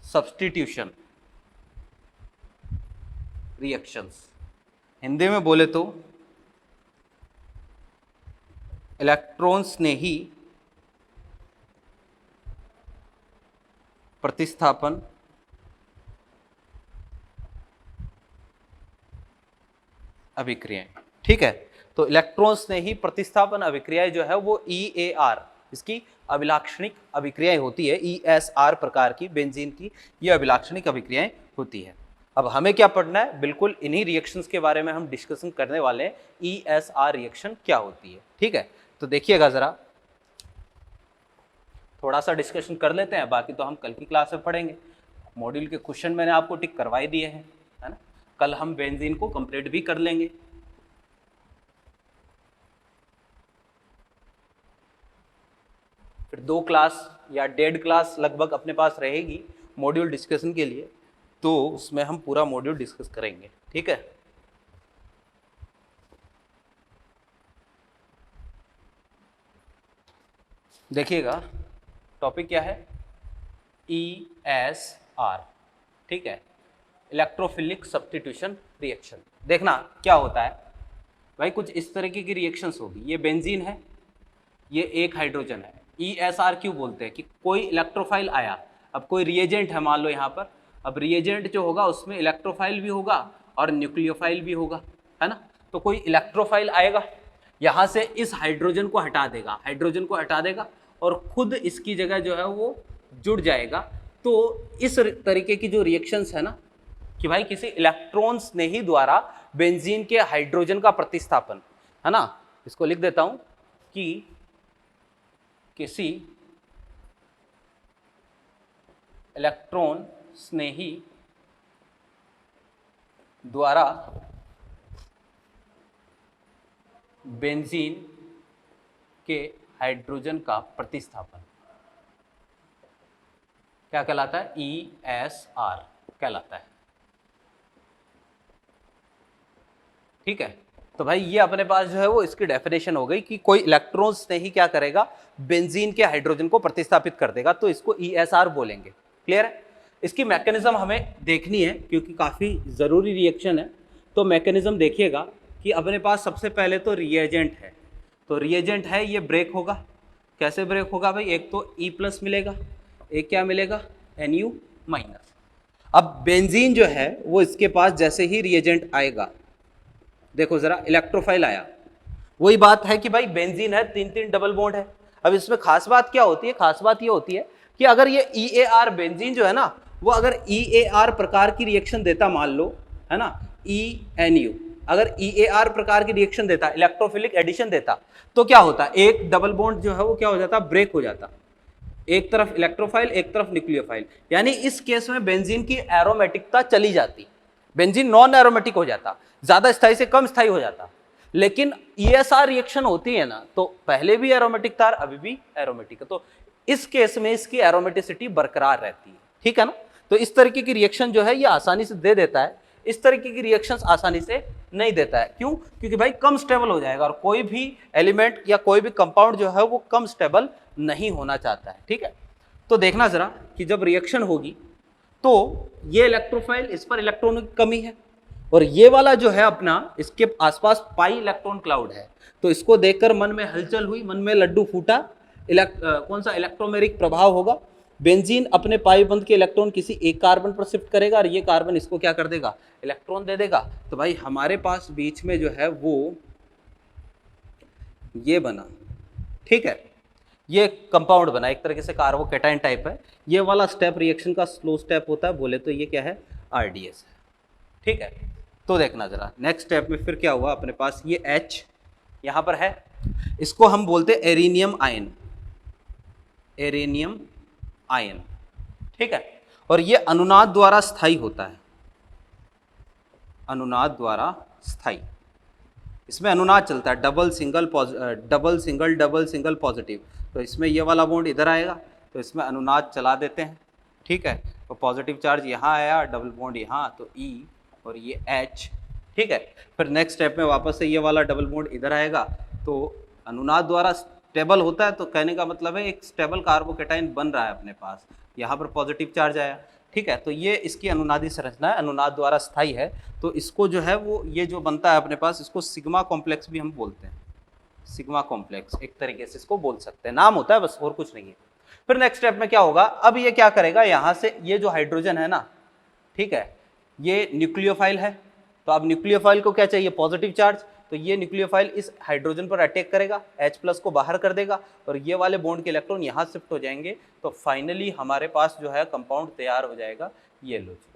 S1: सब्स्टिट्यूशन रिएक्शंस, हिंदी में बोले तो इलेक्ट्रॉन्स ने ही प्रतिस्थापन अभिक्रियाएं, ठीक है। तो इलेक्ट्रॉन्स ने ही प्रतिस्थापन अभिक्रियाएं जो है वो EAR, इसकी अभिलाक्षणिक अभिक्रियाएं होती है। ESR प्रकार की बेंजीन की ये अभिलाक्षणिक अभिक्रियाएं होती है। अब हमें क्या पढ़ना है, बिल्कुल इन्हीं रिएक्शंस के बारे में हम डिस्कशन करने वाले हैं। ESR रिएक्शन क्या होती है, ठीक है। तो देखिएगा जरा, थोड़ा सा डिस्कशन कर लेते हैं, बाकी तो हम कल की क्लास में पढ़ेंगे। मॉड्यूल के क्वेश्चन मैंने आपको टिक करवाई दिए हैं, है ना। कल हम बेंजीन को कंप्लीट भी कर लेंगे। फिर 2 क्लास या 1.5 क्लास लगभग अपने पास रहेगी मॉड्यूल डिस्कशन के लिए, तो उसमें हम पूरा मॉड्यूल डिस्कस करेंगे, ठीक है। देखिएगा टॉपिक क्या है, ESR, ठीक है, इलेक्ट्रोफिलिक सब्स्टिट्यूशन रिएक्शन। देखना क्या होता है भाई, कुछ इस तरीके की रिएक्शंस होगी। ये बेंजीन है, ये एक हाइड्रोजन है। ESR क्यों बोलते हैं कि कोई इलेक्ट्रोफाइल आया। अब कोई रिएजेंट है मान लो यहाँ पर, अब रिएजेंट जो होगा उसमें इलेक्ट्रोफाइल भी होगा और न्यूक्लियोफाइल भी होगा, है ना। तो कोई इलेक्ट्रोफाइल आएगा, यहाँ से इस हाइड्रोजन को हटा देगा, हाइड्रोजन को हटा देगा और खुद इसकी जगह जो है वो जुड़ जाएगा। तो इस तरीके की जो रिएक्शंस है ना, कि भाई किसी इलेक्ट्रॉन्स ने ही द्वारा बेंजीन के हाइड्रोजन का प्रतिस्थापन, है ना। इसको लिख देता हूं कि किसी इलेक्ट्रॉन ने ही द्वारा बेंजीन के हाइड्रोजन का प्रतिस्थापन क्या कहलाता है, ESR कहलाता है, ठीक है। तो भाई ये अपने पास जो है वो इसकी डेफिनेशन हो गई कि कोई इलेक्ट्रॉन्स ने ही क्या करेगा, बेंजीन के हाइड्रोजन को प्रतिस्थापित कर देगा, तो इसको ESR बोलेंगे। क्लियर है। इसकी मैकेनिज्म हमें देखनी है क्योंकि काफ़ी ज़रूरी रिएक्शन है। तो मैकेनिज्म देखिएगा कि अपने पास सबसे पहले तो रिएजेंट है, तो रिएजेंट है ये ब्रेक होगा। कैसे ब्रेक होगा भाई, एक तो E+ मिलेगा, एक क्या मिलेगा, Nu-। अब बेंजीन जो है वो इसके पास जैसे ही रिएजेंट आएगा, देखो जरा इलेक्ट्रोफाइल आया, वही बात है कि भाई बेंजीन है, 3 डबल बॉन्ड है। अब इसमें खास बात क्या होती है, खास बात ये होती है कि अगर ये EAR बेंजीन जो है ना, वो अगर EAR प्रकार की रिएक्शन देता मान लो, है ना, ENU अगर EAR प्रकार की रिएक्शन देता, इलेक्ट्रोफिलिक एडिशन देता, तो क्या होता, एक डबल बॉन्ड जो है वो क्या हो जाता, ब्रेक हो जाता, एक तरफ इलेक्ट्रोफाइल एक तरफ न्यूक्लियोफाइल। यानी इस केस में बेंजीन की एरोमेटिकता चली जाती, बेंजीन नॉन एरोमेटिक हो जाता, ज्यादा स्थायी से कम स्थायी हो जाता। लेकिन ESR रिएक्शन होती है ना, तो पहले भी एरोमेटिक था, अभी भी एरोमेटिक है, तो इस केस में इसकी एरोमेटिसिटी बरकरार रहती है, ठीक है ना। तो इस तरीके की रिएक्शन जो है ये आसानी से दे देता है, इस तरीके की रिएक्शंस आसानी से नहीं देता है। क्यों, क्योंकि भाई कम स्टेबल हो जाएगा, और कोई भी एलिमेंट या कोई भी कंपाउंड जो है वो कम स्टेबल नहीं होना चाहता है, ठीक है। तो देखना जरा कि जब रिएक्शन होगी तो ये इलेक्ट्रोफाइल, इस पर इलेक्ट्रॉनों की कमी है, और ये वाला जो है अपना, इसके आसपास पाई इलेक्ट्रॉन क्लाउड है। तो इसको देखकर मन में हलचल हुई, मन में लड्डू फूटा, कौन सा इलेक्ट्रोमेरिक प्रभाव होगा, बेंजीन अपने पाई बंध के इलेक्ट्रॉन किसी एक कार्बन पर शिफ्ट करेगा और ये कार्बन इसको क्या कर देगा, इलेक्ट्रॉन दे देगा। तो भाई हमारे पास बीच में जो है वो ये बना, ठीक है, ये कंपाउंड बना, एक तरीके से कार्बोकेटाइन टाइप है। ये वाला स्टेप रिएक्शन का स्लो स्टेप होता है, बोले तो ये क्या है, RDS है, ठीक है। तो देखना जरा नेक्स्ट स्टेप में फिर क्या हुआ, अपने पास ये H यहाँ पर है, इसको हम बोलते हैं एरेनियम आयन, एरेनियम आयन, ठीक है। और ये अनुनाद द्वारा स्थायी होता है, अनुनाद द्वारा स्थायी, इसमें अनुनाद चलता है, double single double single double single positive. तो इसमें ये वाला बॉन्ड इधर आएगा, तो इसमें अनुनाद चला देते हैं, ठीक है। तो पॉजिटिव चार्ज यहाँ आया, डबल बॉन्ड यहाँ, तो E और ये H, ठीक है। फिर नेक्स्ट स्टेप में वापस से ये वाला डबल बॉन्ड इधर आएगा, तो अनुनाद द्वारा स्टेबल होता है, तो कहने का मतलब है एक स्टेबल कार्बोकेटाइन बन रहा है अपने पास, यहाँ पर पॉजिटिव चार्ज आया, ठीक है। तो ये इसकी अनुनादी संरचना है, अनुनाद द्वारा स्थायी है। तो इसको जो है वो ये जो बनता है अपने पास, इसको सिग्मा कॉम्प्लेक्स भी हम बोलते हैं, सिग्मा कॉम्प्लेक्स एक तरीके से इसको बोल सकते हैं, नाम होता है बस, और कुछ नहीं है। फिर नेक्स्ट स्टेप में क्या होगा, अब ये क्या करेगा, यहाँ से ये जो हाइड्रोजन है ना, ठीक है, ये न्यूक्लियोफाइल है, तो अब न्यूक्लियोफाइल को क्या चाहिए, पॉजिटिव चार्ज, तो ये न्यूक्लियोफाइल इस हाइड्रोजन पर अटैक करेगा, H+ को बाहर कर देगा और ये वाले बॉन्ड के इलेक्ट्रॉन यहाँ शिफ्ट हो जाएंगे, तो फाइनली हमारे पास जो है कंपाउंड तैयार हो जाएगा, ये लो जी,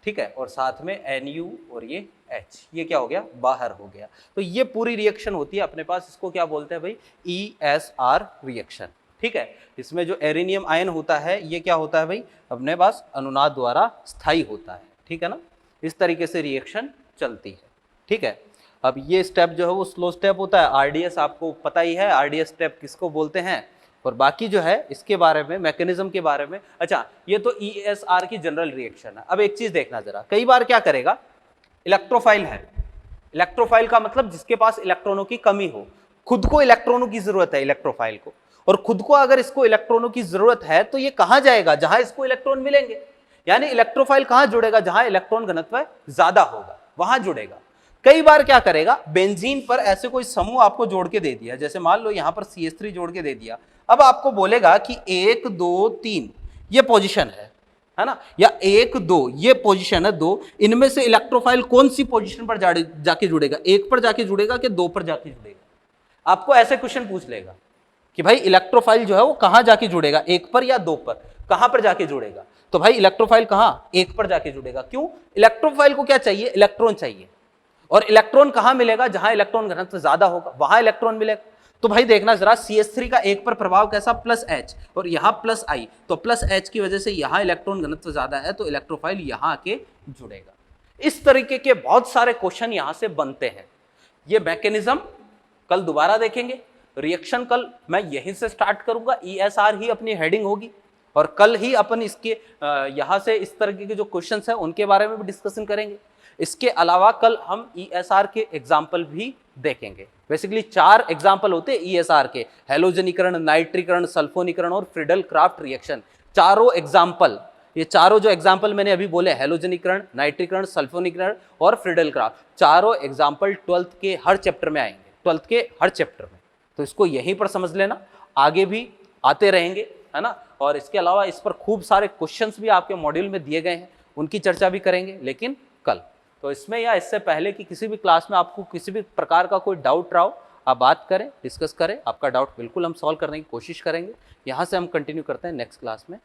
S1: ठीक है। और साथ में Nu और ये H, ये क्या हो गया, बाहर हो गया। तो ये पूरी रिएक्शन होती है अपने पास, इसको क्या बोलते हैं भाई, ESR रिएक्शन, ठीक है। इसमें जो एरिनियम आयन होता है ये क्या होता है भाई, अपने पास अनुनाद द्वारा स्थायी होता है, ठीक है ना। इस तरीके से रिएक्शन चलती है, ठीक है। अब ये स्टेप जो है वो स्लो स्टेप होता है, RDS आपको पता ही है, RDS स्टेप किसको बोलते हैं, और बाकी जो है इसके बारे में, मैकेनिज्म के बारे में। अच्छा, ये तो ESR की जनरल रिएक्शन है। अब एक चीज देखना जरा, कई बार क्या करेगा, इलेक्ट्रोफाइल है, इलेक्ट्रोफाइल का मतलब जिसके पास इलेक्ट्रॉनों की कमी हो, खुद को इलेक्ट्रॉनों की जरूरत है इलेक्ट्रोफाइल को, और खुद को अगर इसको इलेक्ट्रॉनों की जरूरत है तो ये कहां जाएगा, जहां इसको इलेक्ट्रॉन मिलेंगे, यानी इलेक्ट्रोफाइल कहां जुड़ेगा, जहां इलेक्ट्रॉन घनत्व ज्यादा होगा वहां जुड़ेगा। कई बार क्या करेगा, बेंजीन पर ऐसे कोई समूह आपको जोड़ के दे दिया, जैसे मान लो यहां पर CH3 जोड़ के दे दिया, अब आपको बोलेगा कि 1 2 3 ये पोजीशन है ना, या 1 2 ये पोजीशन है 2, इनमें से इलेक्ट्रोफाइल कौन सी पोजीशन पर जाके जुड़ेगा, 1 पर जाके जुड़ेगा कि 2 पर जाके जुड़ेगा। आपको ऐसे क्वेश्चन पूछ लेगा कि भाई इलेक्ट्रोफाइल जो है वो कहां जाके जुड़ेगा, 1 पर या 2 पर, कहां पर जाके जुड़ेगा, तो भाई इलेक्ट्रोफाइल कहां, 1 पर जाके जुड़ेगा। क्यों, इलेक्ट्रोफाइल को क्या चाहिए, इलेक्ट्रॉन चाहिए, और इलेक्ट्रॉन कहां मिलेगा, जहां इलेक्ट्रॉन घनत्व ज्यादा होगा वहां इलेक्ट्रॉन मिलेगा। तो भाई देखना जरा, CH3 का 1 पर प्रभाव कैसा, +H, और यहाँ +I, तो +H की वजह से यहाँ इलेक्ट्रॉन घनत्व ज्यादा है, तो इलेक्ट्रोफाइल यहाँ आके जुड़ेगा। इस तरीके के बहुत सारे क्वेश्चन यहाँ से बनते हैं। ये मैकेनिज्म कल दोबारा देखेंगे, रिएक्शन कल मैं यहीं से स्टार्ट करूंगा, ESR ही अपनी हेडिंग होगी, और कल ही अपन इसके यहाँ से इस तरीके के जो क्वेश्चन है उनके बारे में भी डिस्कशन करेंगे। इसके अलावा कल हम ESR के एग्जाम्पल भी देखेंगे। बेसिकली 4 एग्जाम्पल होते हैं ESR के, हैलोजनीकरण, नाइट्रीकरण, सल्फोनीकरण और फ्रीडल क्राफ्ट रिएक्शन। चारों एग्जाम्पल, ये चारों जो एग्जाम्पल मैंने अभी बोले, हैलोजनीकरण, नाइट्रीकरण, सल्फोनीकरण और फ्रीडल क्राफ्ट, चारों एग्जाम्पल 12th के हर चैप्टर में आएंगे, 12th के हर चैप्टर में। तो इसको यहीं पर समझ लेना, आगे भी आते रहेंगे, है ना। और इसके अलावा इस पर खूब सारे क्वेश्चंस भी आपके मॉड्यूल में दिए गए हैं, उनकी चर्चा भी करेंगे, लेकिन कल। तो इसमें या इससे पहले कि किसी भी क्लास में आपको किसी भी प्रकार का कोई डाउट रहा हो, आप बात करें, डिस्कस करें, आपका डाउट बिल्कुल हम सॉल्व करने की कोशिश करेंगे। यहाँ से हम कंटिन्यू करते हैं नेक्स्ट क्लास में।